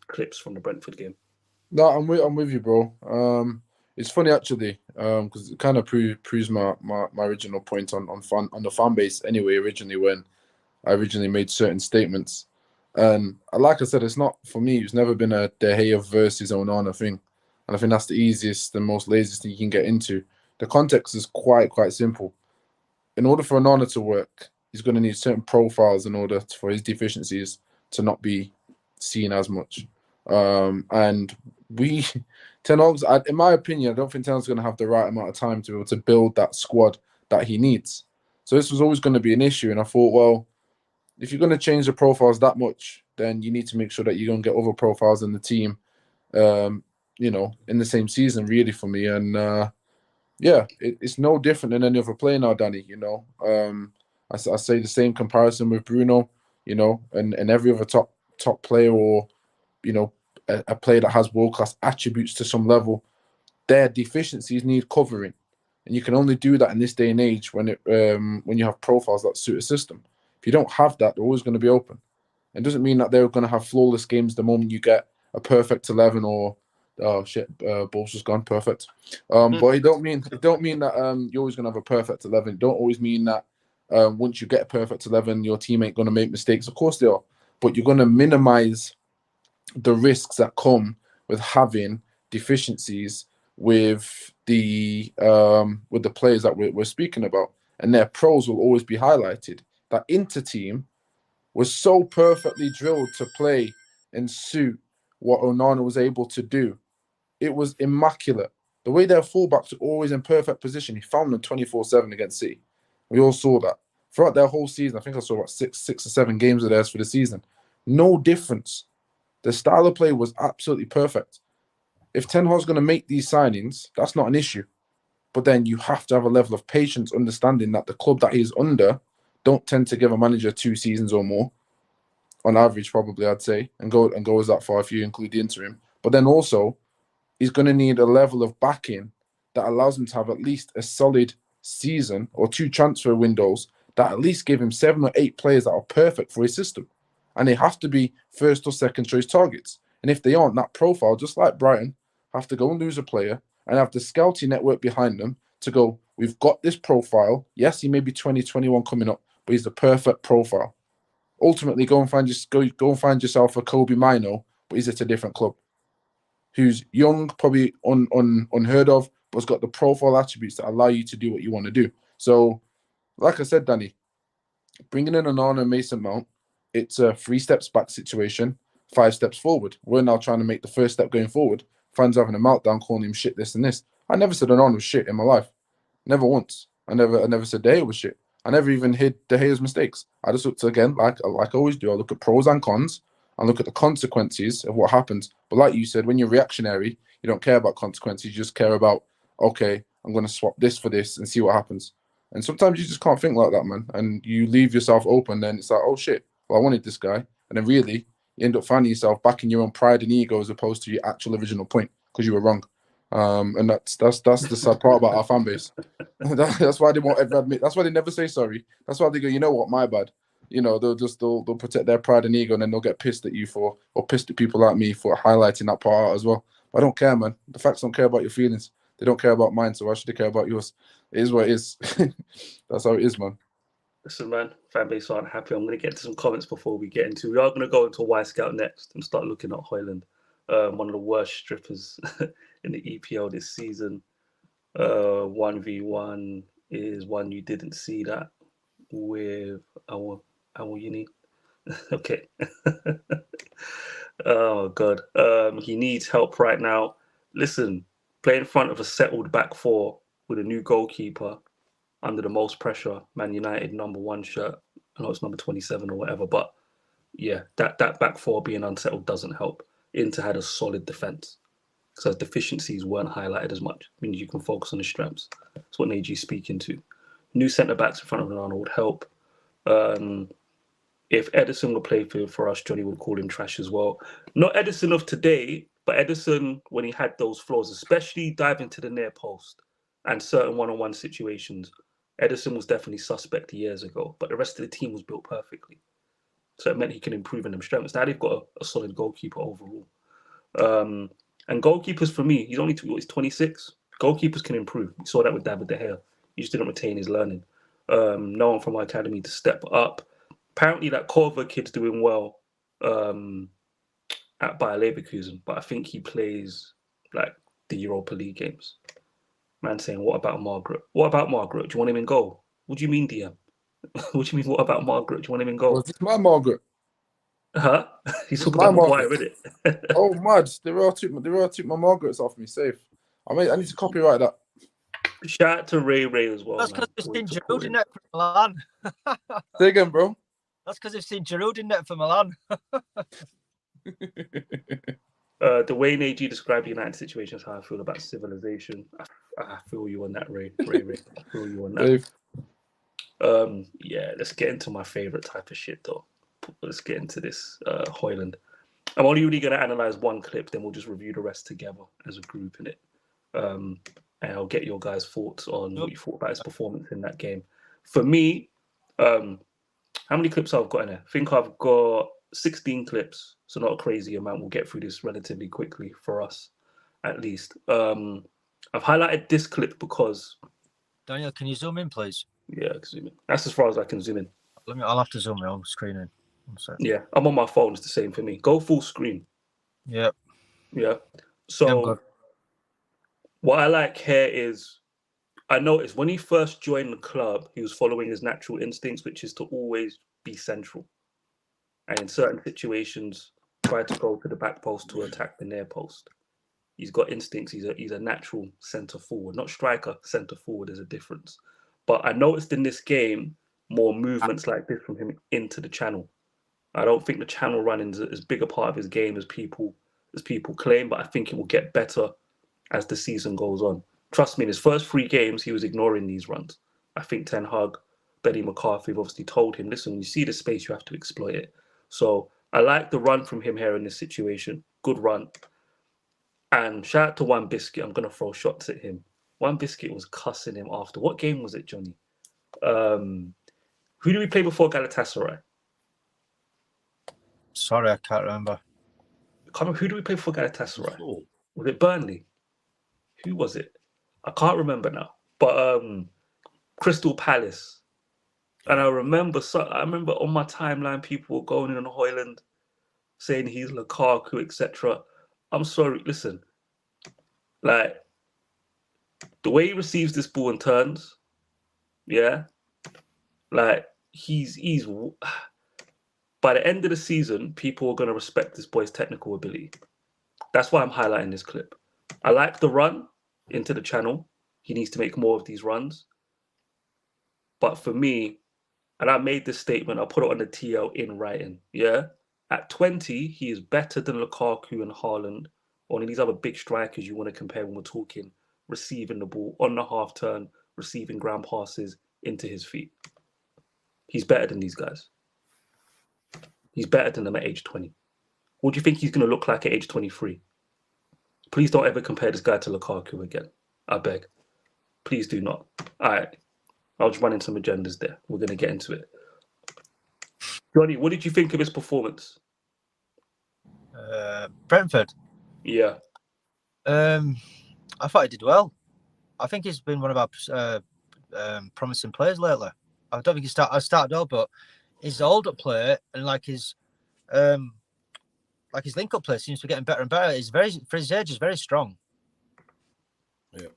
clips from the Brentford game. No, I'm with you, bro. It's funny actually, because it kind of proves my original point on the fan base anyway. Originally, when I made certain statements, and like I said, it's not for me. It's never been a De Gea versus Onana thing, and I think that's the easiest and most laziest thing you can get into. The context is quite simple. in order for Onana to work, he's going to need certain profiles in order for his deficiencies to not be seen as much. And Ten Hag's, in my opinion, I don't think Ten Hag's going to have the right amount of time to be able to build that squad that he needs. So this was always going to be an issue. And I thought, well, if you're going to change the profiles that much, then you need to make sure that you're going to get other profiles in the team, you know, in the same season, really, for me. And yeah, it's no different than any other player now, Danny. You know, I say the same comparison with Bruno, you know, and every other top player, or you know, a player that has world class attributes to some level. Their deficiencies need covering, and you can only do that in this day and age when you have profiles that suit a system. If you don't have that, they're always going to be open. It doesn't mean that they're going to have flawless games the moment you get a perfect 11 or oh shit, ball's just gone perfect. But it don't mean that you're always going to have a perfect 11. It don't always mean that once you get a perfect 11, your team ain't going to make mistakes. Of course they are, but you're going to minimize the risks that come with having deficiencies with the players that we're speaking about, and their pros will always be highlighted. That Inter team was so perfectly drilled to play and suit what Onana was able to do. It was immaculate. The way their fullbacks are always in perfect position. He found them 24/7 against City. We all saw that. Throughout their whole season, I think I saw about six or seven games of theirs for the season. No difference. The style of play was absolutely perfect. If Ten Hag's going to make these signings, that's not an issue. But then you have to have a level of patience, understanding that the club that he's under don't tend to give a manager 2 seasons or more, on average, probably, I'd say, and go as that far if you include the interim. But then also, he's going to need a level of backing that allows him to have at least a solid season or 2 transfer windows that at least give him 7 or 8 players that are perfect for his system. And they have to be first or second choice targets. And if they aren't, that profile, just like Brighton, have to go and lose a player and have the scouting network behind them to go, we've got this profile. Yes, he may be 2021 coming up, but he's the perfect profile. Ultimately, go and find yourself a Kobe Mino, but he's at a different club. Who's young, probably unheard of, but has got the profile attributes that allow you to do what you want to do. So, like I said, Danny, bringing in Onana and Mason Mount, it's a 3 steps back situation, 5 steps forward. We're now trying to make the first step going forward. Fans having a meltdown, calling him shit, this and this. I never said Onana was shit in my life. Never once. I never said De Gea was shit. I never even hid De Gea's mistakes. I just looked, again, like I always do, I look at pros and cons and look at the consequences of what happens. But like you said, when you're reactionary, you don't care about consequences. You just care about, okay, I'm going to swap this for this and see what happens. And sometimes you just can't think like that, man. And you leave yourself open, then it's like, oh shit, well, I wanted this guy. And then really, you end up finding yourself back in your own pride and ego as opposed to your actual original point because you were wrong. And that's the sad part about our fan base. That's why they won't ever admit. That's why they never say sorry. That's why they go, you know what, my bad. You know, they'll protect their pride and ego, and then they'll get pissed at you or pissed at people like me for highlighting that part out as well. But I don't care, man. The facts don't care about your feelings. They don't care about mine, so why should they care about yours? It is what it is. That's how it is, man. Listen, man, fan base aren't happy. I'm going to get to some comments before we get into. We are going to go into Y Scout next and start looking at Hojlund, one of the worst strippers in the EPL this season. 1v1 is one you didn't see that with our uni. Okay. Oh god. He needs help right now. Listen, play in front of a settled back 4 with a new goalkeeper under the most pressure, Man United #1 shirt. I know it's number 27 or whatever, but yeah, that back 4 being unsettled doesn't help. Inter had a solid defense. So deficiencies weren't highlighted as much. It means you can focus on the strengths. That's what Neji's speaking to. New centre-backs in front of Onana would help. If Edison would play for us, Johnny would call him trash as well. Not Edison of today, but Edison when he had those flaws, especially diving to the near post and certain one-on-one situations. Edison was definitely suspect years ago, but the rest of the team was built perfectly. So it meant he can improve in them strengths. Now they've got a solid goalkeeper overall. And goalkeepers, for me, he's 26. Goalkeepers can improve. We saw that with David De Gea. He just didn't retain his learning. No one from our academy to step up. Apparently, that Korver kid's doing well at Bayer Leverkusen, but I think he plays like the Europa League games. Man saying, what about Margaret? What about Margaret? Do you want him in goal? What do you mean, DM? What do you mean? What about Margaret? Do you want him in goal? Was this my Margaret? Huh? He's This is talking my about Maguire, Margaret. isn't it? Oh, mad. They all took my Margarets off me. Safe. I need to copyright that. Shout out to Ray as well. That's man. because they've Always seen Giroud supporting. in net for Milan. Say again, bro. That's because they've seen Giroud in net for Milan. The way Neji described the United situation is how I feel about civilization. I feel you on that, Ray. I feel you on that. Safe. Yeah, let's get into my favorite type of shit, though. Let's get into this Hojlund. I'm only really going to analyze one clip, then we'll just review the rest together as a group in it. And I'll get your guys' thoughts on what you thought about his performance in that game. For me, how many clips I've got in there? I think I've got 16 clips, so not a crazy amount. We'll get through this relatively quickly for us, at least. I've highlighted this clip because... Daniel, can you zoom in, please? Yeah, I can zoom in. That's as far as I can zoom in. I'll have to zoom my own screen in. Yeah, I'm on my phone. It's the same for me. Go full screen. Yep. Yeah. I'm So good. what I like here is I noticed when he first joined the club, he was following his natural instincts, which is to always be central. And in certain situations, try to go to the back post to attack the near post. He's got instincts. He's a natural centre forward, not striker. Centre forward is a difference. But I noticed in this game more movements like this from him into the channel. I don't think the channel running is as big a part of his game as people claim, but I think it will get better as the season goes on. Trust me, in his first 3 games, he was ignoring these runs. I think Ten Hag, Benny McCarthy have obviously told him, listen, when you see the space, you have to exploit it. So I like the run from him here in this situation. Good run. And shout out to One Biscuit. I'm going to throw shots at him. One Biscuit was cussing him after. What game was it, Johnny? Who did we play before Galatasaray? Sorry, I can't remember. Who did we play before Galatasaray? Was it Burnley? Who was it? I can't remember now. But Crystal Palace. And I remember on my timeline, people were going in on Hojlund, saying he's Lukaku, etc. I'm sorry, listen. Like, the way he receives this ball and turns, yeah, like, he's by the end of the season, people are going to respect this boy's technical ability. That's why I'm highlighting this clip. I like the run into the channel. He needs to make more of these runs. But for me, and I made this statement, I'll put it on the TL in writing, yeah? At 20, he is better than Lukaku and Haaland, or any of these other big strikers you want to compare when we're talking receiving the ball on the half turn, receiving ground passes into his feet. He's better than these guys. He's better than them at age 20. What do you think he's going to look like at age 23? Please don't ever compare this guy to Lukaku again. I beg. Please do not. All right. I'll just run in some agendas there. We're going to get into it. Johnny, what did you think of his performance? Brentford. Yeah. I thought he did well. I think he's been one of our promising players lately. I don't think he started well, but his hold-up play and like his link-up play seems to be getting better and better. He's for his age, is very strong. Yeah.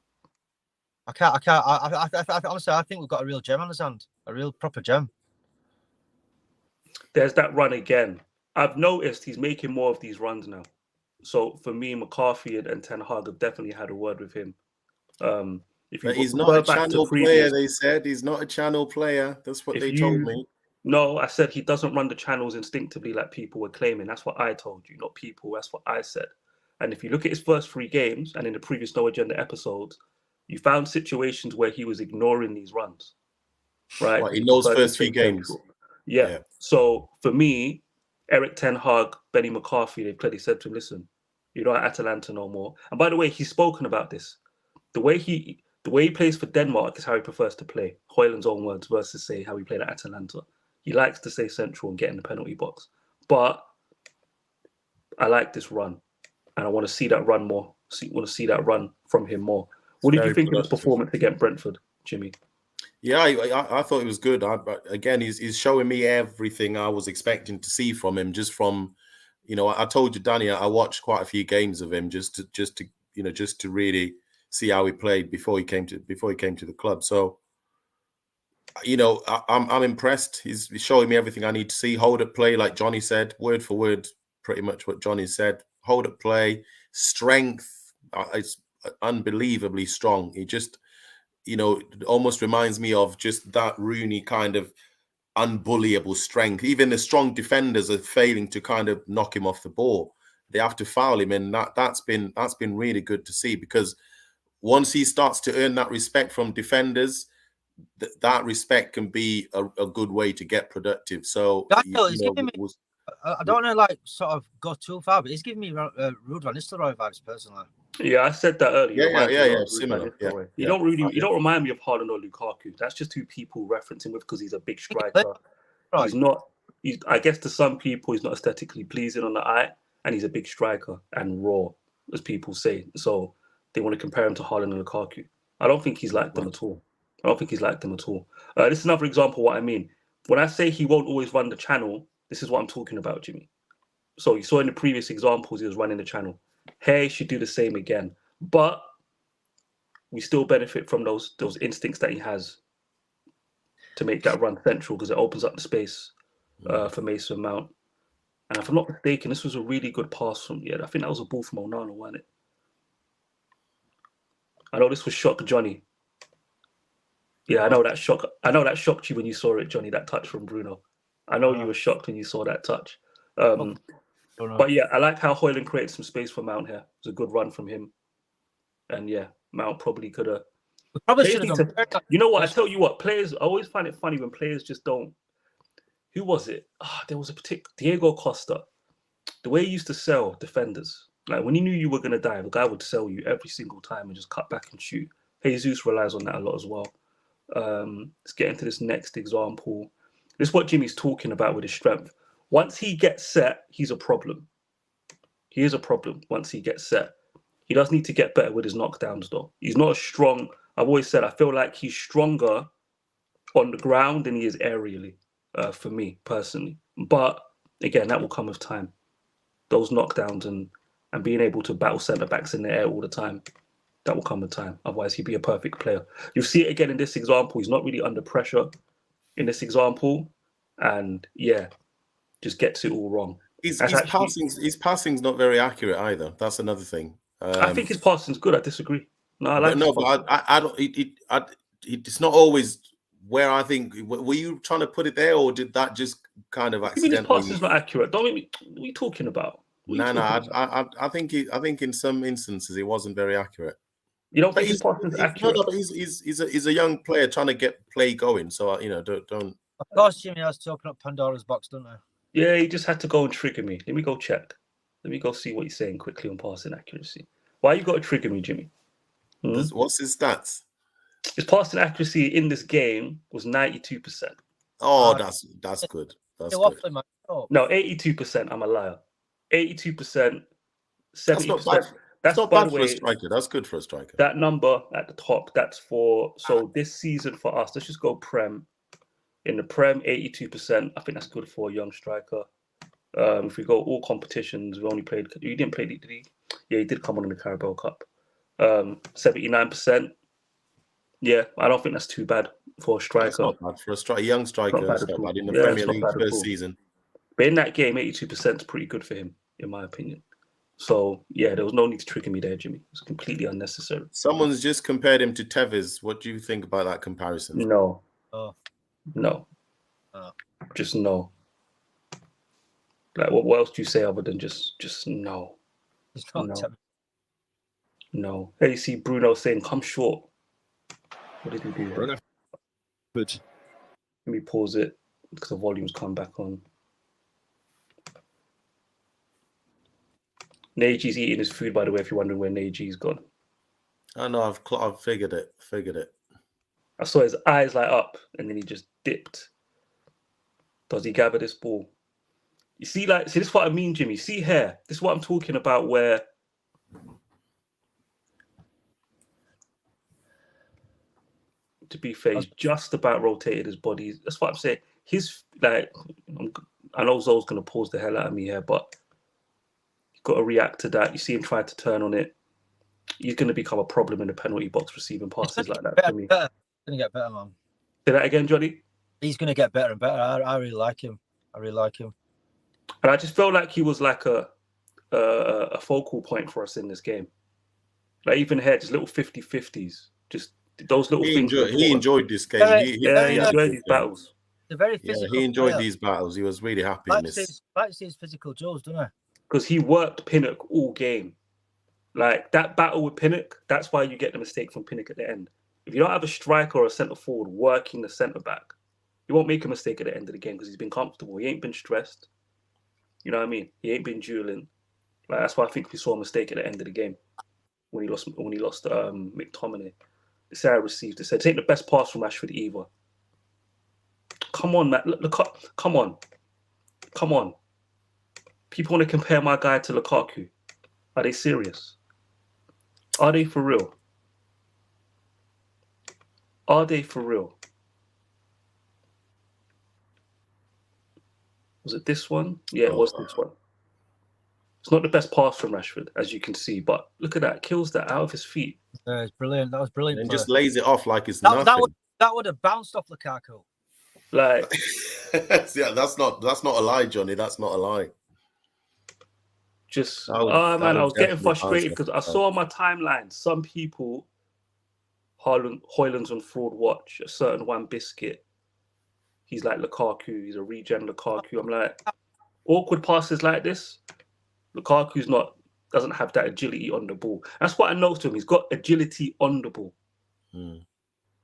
Honestly, I think we've got a real gem on his hand, a real proper gem. There's that run again. I've noticed he's making more of these runs now. So for me, McCarthy and Ten Hag have definitely had a word with him. But he's not a channel player, they said. He's not a channel player. That's what they told me. No, I said he doesn't run the channels instinctively like people were claiming. That's what I told you, not people. That's what I said. And if you look at his first 3 games and in the previous No Agenda episodes, you found situations where he was ignoring these runs. Right? What, in those first 3 games? Yeah. So for me, Eric Ten Hag, Benny McCarthy, they've clearly said to him, listen, you're not at Atalanta no more. And by the way, he's spoken about this. The way he plays for Denmark is how he prefers to play. Hojlund's own words versus, say, how he played at Atalanta. He likes to stay central and get in the penalty box. But I like this run. And I want to see that run more. I want to see that run from him more. What did you think of his performance against Brentford, Jimmy? Yeah, I thought it was good. Again, he's showing me everything I was expecting to see from him. Just from, I told you, Danny, I watched quite a few games of him just to really see how he played before he came to the club. So you know, I'm impressed. He's showing me everything I need to see. Hold up play, like Johnny said, word for word, pretty much what Johnny said. Hold up play, strength. It's unbelievably strong. He just, you know, almost reminds me of just that Rooney kind of unbullyable strength. Even the strong defenders are failing to kind of knock him off the ball. They have to foul him, and that's been really good to see, because once he starts to earn that respect from defenders, that respect can be a good way to get productive. So He's giving me, I don't know, like sort of go too far, but he's giving me Ruud van Nistelrooy vibes personally. Yeah, I said that earlier. Yeah, similar. You don't remind me of Hojlund or Lukaku. That's just who people reference him with because he's a big striker. Right. He's not. I guess to some people, he's not aesthetically pleasing on the eye, and he's a big striker and raw, as people say. So they want to compare him to Hojlund and Lukaku. I don't think he's like them at all. This is another example of what I mean. When I say he won't always run the channel, this is what I'm talking about, Jimmy. So you saw in the previous examples, he was running the channel. Hey, should do the same again. But we still benefit from those instincts that he has to make that run central, because it opens up the space for Mason Mount. And if I'm not mistaken, this was a really good pass from, I think that was a ball from Onana, wasn't it? I know this was shock Johnny. Yeah, I know that shocked you when you saw it, Johnny, that touch from Bruno. I know you were shocked when you saw that touch. But yeah, I like how Hojlund created some space for Mount here. It was a good run from him. And yeah, Mount probably could have. You know what? I tell you what, players, I always find it funny when players just don't. Who was it? There was a particular Diego Costa. The way he used to sell defenders, like when he knew you were going to die, the guy would sell you every single time and just cut back and shoot. Jesus relies on that a lot as well. Let's get into this next example. This is what Jimmy's talking about with his strength. Once he gets set, he's a problem. He is a problem once he gets set. He does need to get better with his knockdowns, though. He's not as strong. I've always said I feel like he's stronger on the ground than he is aerially, for me personally. But again, that will come with time. Those knockdowns and being able to battle centre backs in the air all the time, that will come with time. Otherwise, he'd be a perfect player. You'll see it again in this example. He's not really under pressure in this example, and just gets it all wrong. His passing's not very accurate either. That's another thing. I think his passing's good. I disagree. No, I like. But I don't. It's not always where I think. Were you trying to put it there, or did that just kind of accidentally? His passing's not accurate. Don't make me. What are you talking about? I think in some instances it wasn't very accurate. You don't think his passing's accurate? No, but he's a young player trying to get play going. So don't. Of course, Jimmy has to open up Pandora's box, don't I? Yeah, he just had to go and trigger me. Let me go check. Let me go see what he's saying quickly on passing accuracy. Why you got to trigger me, Jimmy? What's his stats? His passing accuracy in this game was 92%. Oh, that's good. That's good. No, 82%. I'm a liar. 82%. 70%. That's not bad. That's not bad for a striker. That's good for a striker. That number at the top, that's for this season for us. Let's just go Prem. In the Prem, 82%. I think that's good for a young striker. If we go all competitions, we only played. You didn't play, did he? Yeah, he did come on in the Carabao Cup. 79%. Yeah, I don't think that's too bad for a striker. That's not bad for a young striker. It's not bad in the Premier League first season. But in that game, 82% is pretty good for him, in my opinion. So yeah, there was no need to trigger me there, Jimmy. It's completely unnecessary. Someone's just compared him to Tevez. What do you think about that comparison? No. No. Just no. Like what else do you say other than just no? No. Hey, you see Bruno saying come short. What did he do? Bruno. Good. Let me pause it because the volume's come back on. Neji's eating his food, by the way, if you're wondering where Neji's gone. I know, I've figured it. I saw his eyes light up and then he just dipped. Does he gather this ball? You see, this is what I mean, Jimmy. See here, this is what I'm talking about where to be fair, he's just about rotated his body. That's what I'm saying. I know Zoe's going to pause the hell out of me here, but you've got to react to that. You see him try to turn on it. He's going to become a problem in the penalty box receiving passes like that for me. It's going to get better, man. Say that again, Johnny. He's going to get better and better. I really like him. And I just felt like he was like a focal point for us in this game. Like even here, just little 50-50s, just those little things. He enjoyed this game. He enjoyed these battles. The very physical. He enjoyed these battles. He was really happy in this. Like to see his physical jewels, don't I? Because he worked Pinnock all game. Like that battle with Pinnock, that's why you get the mistake from Pinnock at the end. If you don't have a striker or a centre forward working the centre back, you won't make a mistake at the end of the game because he's been comfortable. He ain't been stressed. You know what I mean? He ain't been dueling. Like that's why I think we saw a mistake at the end of the game when he lost McTominay. Sarah received it. Said, "This ain't the best pass from Rashford either." Come on, Matt. Come on. People want to compare my guy to Lukaku. Are they serious? Are they for real? Was it this one? Yeah, it was this one. It's not the best pass from Rashford, as you can see, but look at that. Kills that out of his feet. It's brilliant. That was brilliant. And just lays it off like it's nothing. That would have bounced off Lukaku. Like, yeah, that's not a lie, Johnny. That's not a lie. Just, I was getting frustrated because I saw on my timeline some people, Hojlund's on fraud watch, a certain one biscuit. He's like Lukaku. He's a regen Lukaku. I'm like, awkward passes like this. Lukaku's doesn't have that agility on the ball. That's what I noticed to him. He's got agility on the ball.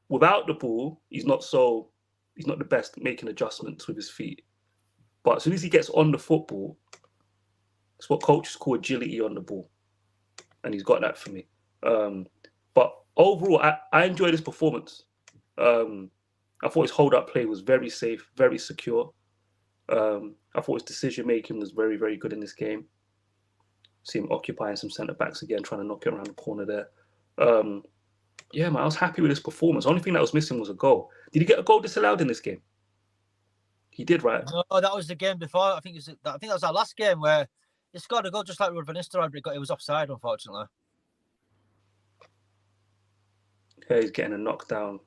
Without the ball, he's not the best at making adjustments with his feet. But as soon as he gets on the football, it's what coaches call agility on the ball. And he's got that for me. But overall, I enjoyed his performance. I thought his hold-up play was very safe, very secure. I thought his decision-making was very, very good in this game. See him occupying some centre-backs again, trying to knock it around the corner there. Yeah, man, I was happy with his performance. The only thing that was missing was a goal. Did he get a goal disallowed in this game? He did, right? No, that was the game before. I think that was our last game where he scored a goal just like with Van Nistelrooy, but it was offside, unfortunately. Yeah, he's getting a knockdown.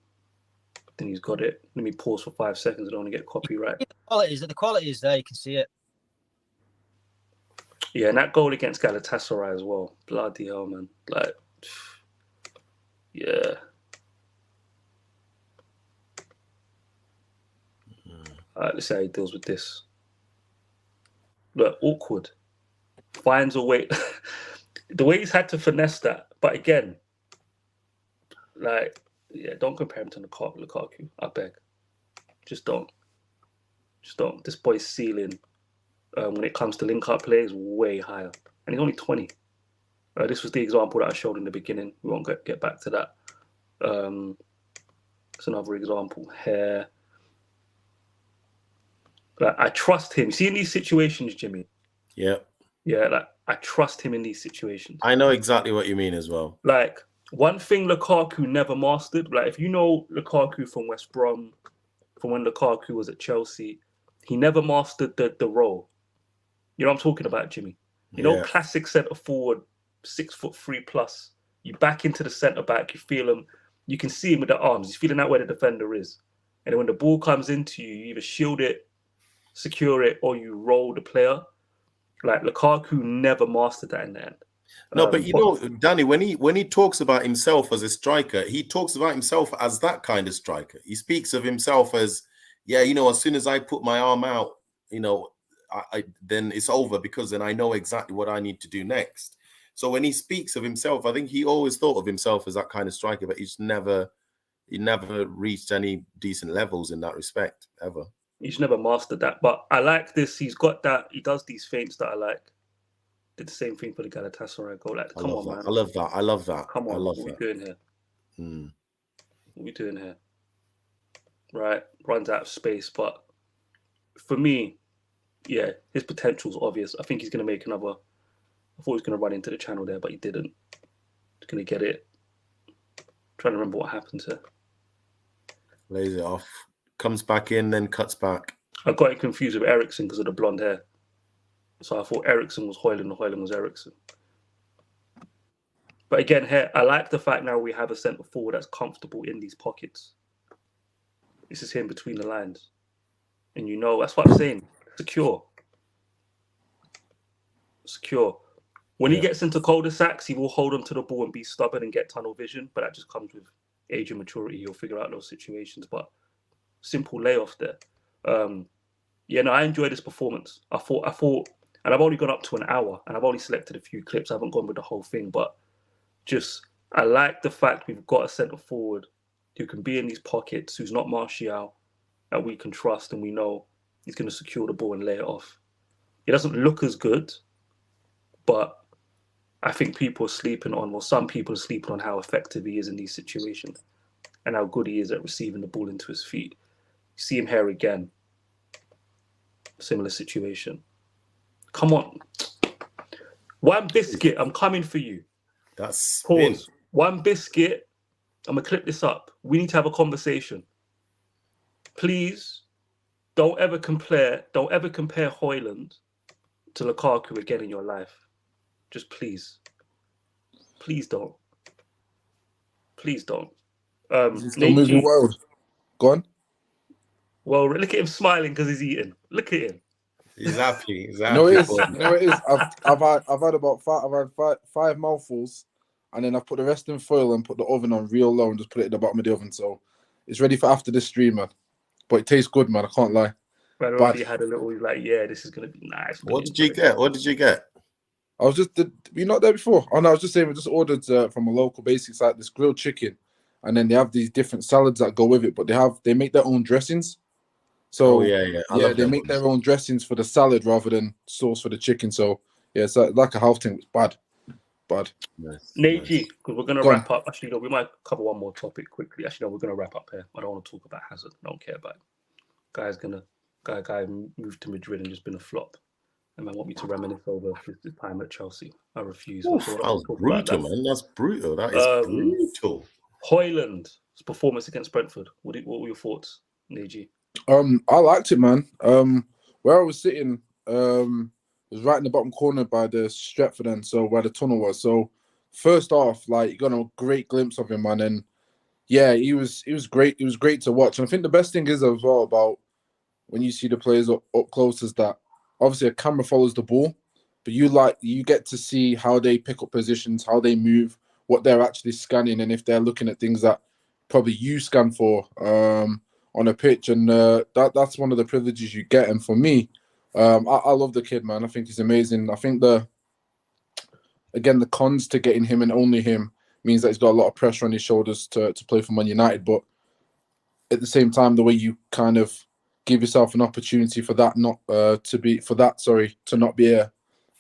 Then he's got it. Let me pause for 5 seconds. I don't want to get copyright. The quality is there. You can see it. Yeah, and that goal against Galatasaray as well. Bloody hell, man. Like, yeah. All right, let's see how he deals with this. Look, awkward. Finds a way. The way he's had to finesse that. But again, like, yeah, don't compare him to Lukaku. I beg. Just don't. This boy's ceiling, when it comes to link-up play, is way higher. And he's only 20. This was the example that I showed in the beginning. We won't get back to that. It's another example here. Like, I trust him. See, in these situations, Jimmy. Yeah. Yeah, like, I trust him in these situations. I know exactly what you mean as well. Like, one thing Lukaku never mastered, like, if you know Lukaku from West Brom, from when Lukaku was at Chelsea, he never mastered the role. You know what I'm talking about, Jimmy? You know, classic centre forward, 6'3" plus. You back into the centre back, you feel him, you can see him with the arms. He's feeling out where the defender is. And then when the ball comes into you, you either shield it, secure it, or you roll the player. Like, Lukaku never mastered that in the end. No, but you know, Danny, when he talks about himself as a striker, he talks about himself as that kind of striker. He speaks of himself as, yeah, you know, as soon as I put my arm out, you know, I then it's over, because then I know exactly what I need to do next. So when he speaks of himself, I think he always thought of himself as that kind of striker, but he never reached any decent levels in that respect, ever. He's never mastered that. But I like this. He's got that. He does these feints that I like. Did the same thing for the Galatasaray goal. Like, come on, man. I love that. Come on, what are we doing here? What are we doing here? Right, runs out of space. But for me, yeah, his potential's obvious. I think he's going to make another. I thought he was going to run into the channel there, but he didn't. He's going to get it. Trying to remember what happened to. Lays it off. Comes back in, then cuts back. I got it confused with Eriksen because of the blonde hair. So I thought Eriksen was Hojlund and Hojlund was Eriksen. But again, here, I like the fact now we have a centre forward that's comfortable in these pockets. This is him between the lines. And you know, that's what I'm saying. Secure. When he gets into cul-de-sacs, he will hold on to the ball and be stubborn and get tunnel vision, but that just comes with age and maturity. He'll figure out those situations, but simple layoff there. I enjoyed this performance. I thought, and I've only gone up to an hour, and I've only selected a few clips. I haven't gone with the whole thing, but I like the fact we've got a centre forward who can be in these pockets, who's not Martial, that we can trust and we know he's going to secure the ball and lay it off. It doesn't look as good, but I think some people are sleeping on how effective he is in these situations and how good he is at receiving the ball into his feet. You see him here again. Similar situation. Come on. One biscuit, I'm coming for you. That's Pause. One biscuit. I'm going to clip this up. We need to have a conversation. Please, don't ever compare Hojlund to Lukaku again in your life. Just please. Please don't. Please don't. He's still moving wild. Go on. Well, look at him smiling because he's eating. Look at him. He's happy. He's happy. No, it is. I've had about five mouthfuls, and then I've put the rest in foil and put the oven on real low and just put it at the bottom of the oven. So it's ready for after the stream, man. But it tastes good, man. I can't lie. Right off, he had a little, like, this is gonna be nice. What did you get? I was just, were you not there before? Oh no, I was just saying we just ordered from a local basic site this grilled chicken, and then they have these different salads that go with it, but they make their own dressings. So they make their own dressings for the salad rather than sauce for the chicken. So yeah, it's like a half thing. It's bad. Nice. Neji, because we're gonna wrap up. Actually, no, we might cover one more topic quickly. Actually, no, we're gonna wrap up here. I don't want to talk about Hazard. I don't care about him. Guy moved to Madrid and just been a flop. And man want me to reminisce over his time at Chelsea. I refuse. Oof, that was brutal, man. That's brutal. That is brutal. Hojlund's performance against Brentford. What were your thoughts, Neji? I liked it, man. Where I was sitting, was right in the bottom corner by the Stretford end, so where the tunnel was. So first off, like, you got a great glimpse of him, man. And yeah, he was great. It was great to watch. And I think the best thing is as well about when you see the players up close is that obviously a camera follows the ball, but you get to see how they pick up positions, how they move, what they're actually scanning, and if they're looking at things that probably you scan for on a pitch. And that's one of the privileges you get. And for me, I love the kid, man. I think he's amazing. I think the cons to getting him and only him means that he's got a lot of pressure on his shoulders to play for Man United. But at the same time, the way you kind of give yourself an opportunity for that to not be a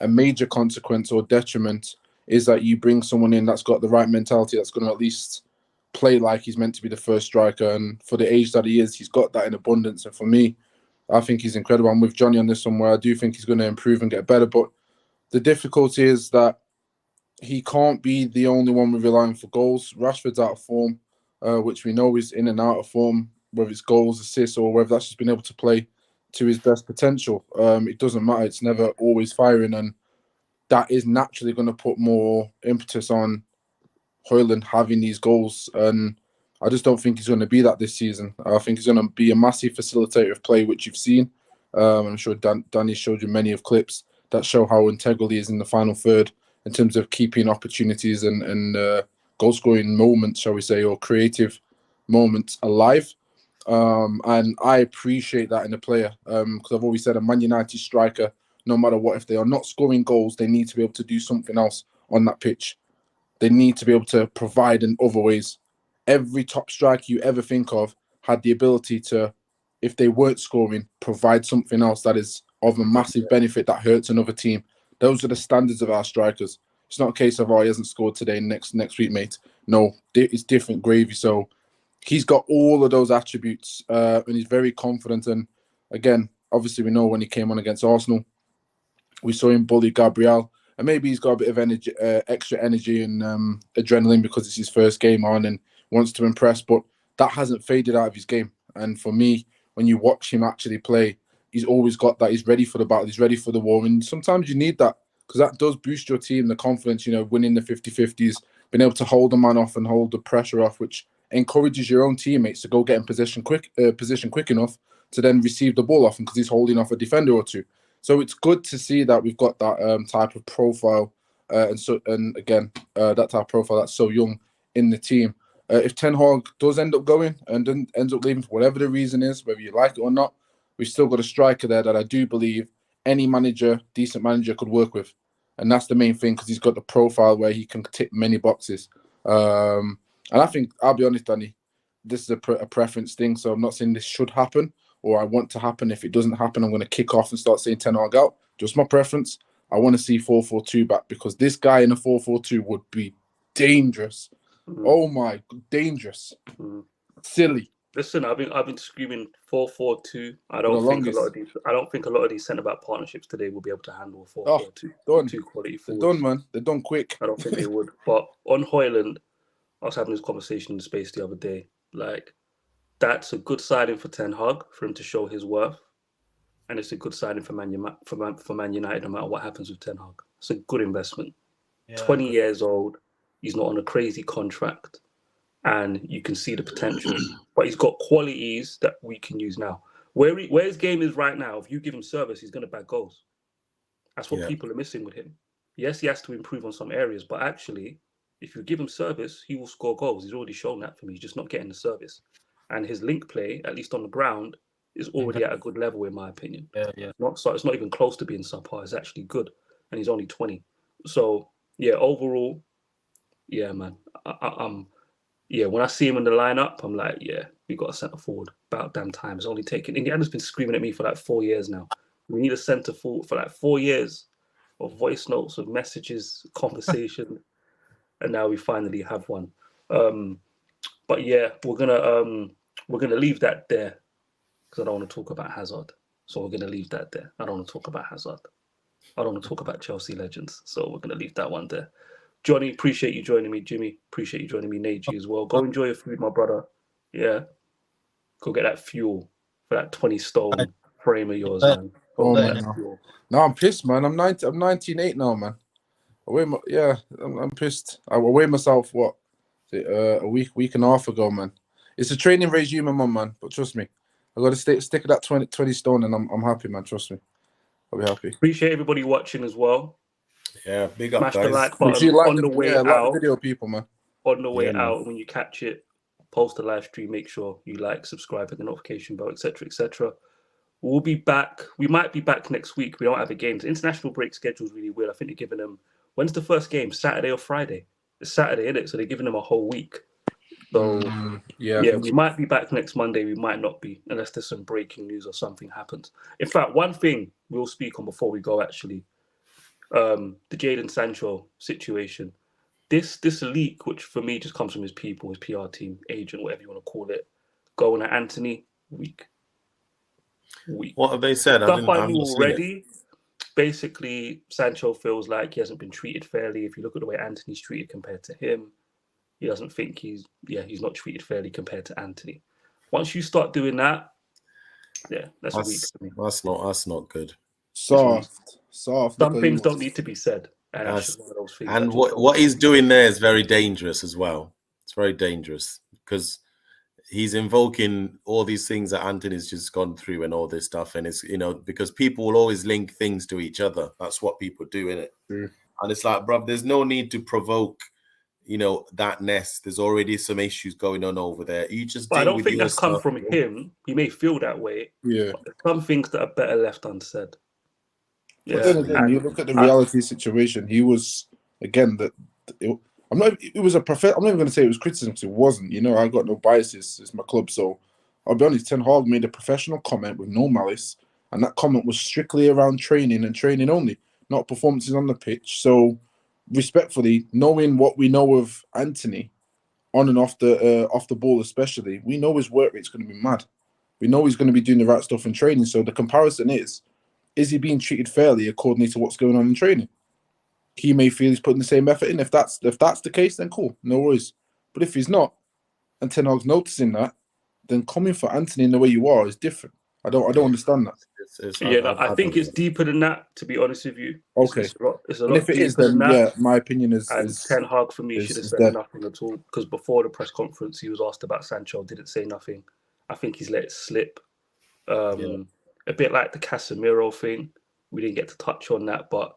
major consequence or detriment is that you bring someone in that's got the right mentality, that's going to at least play like he's meant to be the first striker. And for the age that he is, he's got that in abundance. And for me, I think he's incredible. I'm with Johnny on this one where I do think he's going to improve and get better. But the difficulty is that he can't be the only one we're relying for goals. Rashford's out of form, which we know is in and out of form, whether it's goals, assists, or whether that's just been able to play to his best potential. It doesn't matter. It's never always firing. And that is naturally going to put more impetus on Hojlund having these goals. And I just don't think he's going to be that this season. I think he's going to be a massive facilitator of play, which you've seen. I'm sure Danny showed you many of clips that show how integral he is in the final third in terms of keeping opportunities and goal-scoring moments, shall we say, or creative moments alive. And I appreciate that in a player because I've always said a Man United striker, no matter what, if they are not scoring goals, they need to be able to do something else on that pitch. They need to be able to provide in other ways. Every top striker you ever think of had the ability to, if they weren't scoring, provide something else that is of a massive benefit that hurts another team. Those are the standards of our strikers. It's not a case of, he hasn't scored today, next week, mate. No, it's different gravy. So he's got all of those attributes and he's very confident. And again, obviously we know when he came on against Arsenal, we saw him bully Gabriel. And maybe he's got a bit of energy, extra energy and adrenaline because it's his first game on and wants to impress. But that hasn't faded out of his game. And for me, when you watch him actually play, he's always got that. He's ready for the battle. He's ready for the war. And sometimes you need that because that does boost your team, the confidence, winning the 50-50s, being able to hold the man off and hold the pressure off, which encourages your own teammates to go get in position quick enough to then receive the ball off him because he's holding off a defender or two. So it's good to see that we've got that type of profile, and again, that type of profile that's so young in the team. If Ten Hag does end up going and then ends up leaving for whatever the reason is, whether you like it or not, we've still got a striker there that I do believe any manager, decent manager, could work with. And that's the main thing because he's got the profile where he can tick many boxes. And I think, I'll be honest, Danny, this is a preference thing. So I'm not saying this should happen or I want to happen. If it doesn't happen, I'm going to kick off and start saying Ten Hag out. Just my preference. I want to see 4-4-2 back because this guy in a 4-4-2 would be dangerous. Oh my, dangerous. Silly. Listen, I've been screaming 4-4-2. I don't think a lot of these centre back partnerships today will be able to handle 4-4-2. Done. Two quality forwards. They're done, man. They're done quick. I don't think they would. But on Hojlund, I was having this conversation in the space the other day. Like, that's a good signing for Ten Hag for him to show his worth, and it's a good signing for Man United no matter what happens with Ten Hag. It's a good investment. 20 years old. He's not on a crazy contract. And you can see the potential, but he's got qualities that we can use now. Where his game is right now, if you give him service, he's going to bag goals. That's what people are missing with him. Yes, he has to improve on some areas, but actually, if you give him service, he will score goals. He's already shown that for me. He's just not getting the service. And his link play, at least on the ground, is already at a good level, in my opinion. It's not even close to being subpar. It's actually good. And he's only 20. So, overall, man, when I see him in the lineup, I'm like, we got a centre forward. About damn time. It's only taken. Indiana's been screaming at me for like 4 years now. We need a centre forward for like 4 years of voice notes, of messages, conversation, and now we finally have one. But we're gonna leave that there because I don't want to talk about Hazard. So we're gonna leave that there. I don't want to talk about Hazard. I don't want to talk about Chelsea legends. So we're gonna leave that one there. Johnny, appreciate you joining me. Jimmy, appreciate you joining me. Neji as well. Go enjoy your food, my brother. Yeah. Go get that fuel for that 20-stone frame of yours, man. No, I'm pissed, man. I'm 19.8 now, man. I'm pissed. I weighed myself, a week and a half ago, man. It's a training regime I'm on, man. But trust me, I got to stick at that 20 stone and I'm happy, man. Trust me. I'll be happy. Appreciate everybody watching as well. Yeah, big up, Smash guys. the like button on the way out. Like the video, people, man. On the way out, when you catch it, post the live stream. Make sure you like, subscribe, hit the notification bell, etc., etc. We'll be back. We might be back next week. We don't have a game. The international break schedule is really weird. I think they're giving them. When's the first game? Saturday or Friday? It's Saturday, isn't it? So they're giving them a whole week. So we might be back next Monday. We might not be, unless there's some breaking news or something happens. In fact, one thing we'll speak on before we go, actually. The Jadon Sancho situation. This leak, which for me just comes from his people, his PR team, agent, whatever you want to call it, going at Anthony, weak. What have they said? Stuff I knew already. Basically, Sancho feels like he hasn't been treated fairly. If you look at the way Anthony's treated compared to him, he doesn't think he's not treated fairly compared to Anthony. Once you start doing that, that's weak to me. That's not good. Soft. Some things don't need to be said. And that's just one of those things. And what he's doing there is very dangerous as well. It's very dangerous because he's invoking all these things that Anthony's just gone through and all this stuff. And it's, because people will always link things to each other. That's what people do, innit? And it's like, bruv, there's no need to provoke, that nest. There's already some issues going on over there. You just I don't think that's come from him. He may feel that way. Yeah. But there's some things that are better left unsaid. But then again, you look at the reality situation. He was, again, I'm not even going to say it was criticism because it wasn't. I've got no biases. It's my club. So I'll be honest, Ten Hag made a professional comment with no malice. And that comment was strictly around training and training only, not performances on the pitch. So respectfully, knowing what we know of Anthony on and off the ball especially, we know his work rate's going to be mad. We know he's going to be doing the right stuff in training. So the comparison is he being treated fairly according to what's going on in training? He may feel he's putting the same effort in. If that's the case, then cool, no worries. But if he's not, and Ten Hag's noticing that, then coming for Anthony in the way you are is different. I don't understand that. I think it's deeper than that. To be honest with you, Okay. it's a And lot if it deeper is, then than that. yeah, my opinion is And Ten Hag for me should have said dead. nothing at all, because before the press conference he was asked about Sancho, didn't say nothing. I think he's let it slip. A bit like the Casemiro thing. We didn't get to touch on that, but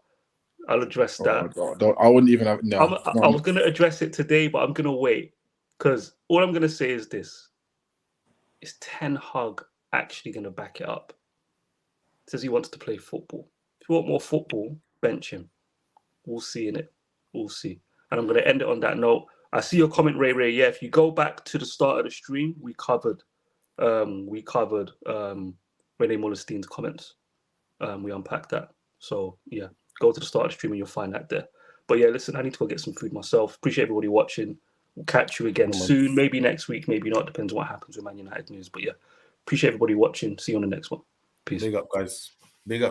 I'll address that. I wouldn't even have. No, I was going to address it today, but I'm going to wait, because all I'm going to say is this: is Ten Hag actually going to back it up? Says he wants to play football. If you want more football, bench him. We'll see in it. We'll see. And I'm going to end it on that note. I see your comment, Ray. Yeah, if you go back to the start of the stream, we covered Rene Molestein's comments. We unpacked that. So yeah, go to the start of the stream and you'll find that there. But yeah, listen, I need to go get some food myself. Appreciate everybody watching. We'll catch you again soon. Maybe next week, maybe not. Depends on what happens with Man United news. But yeah, appreciate everybody watching. See you on the next one. Peace. Big up, guys. Big up.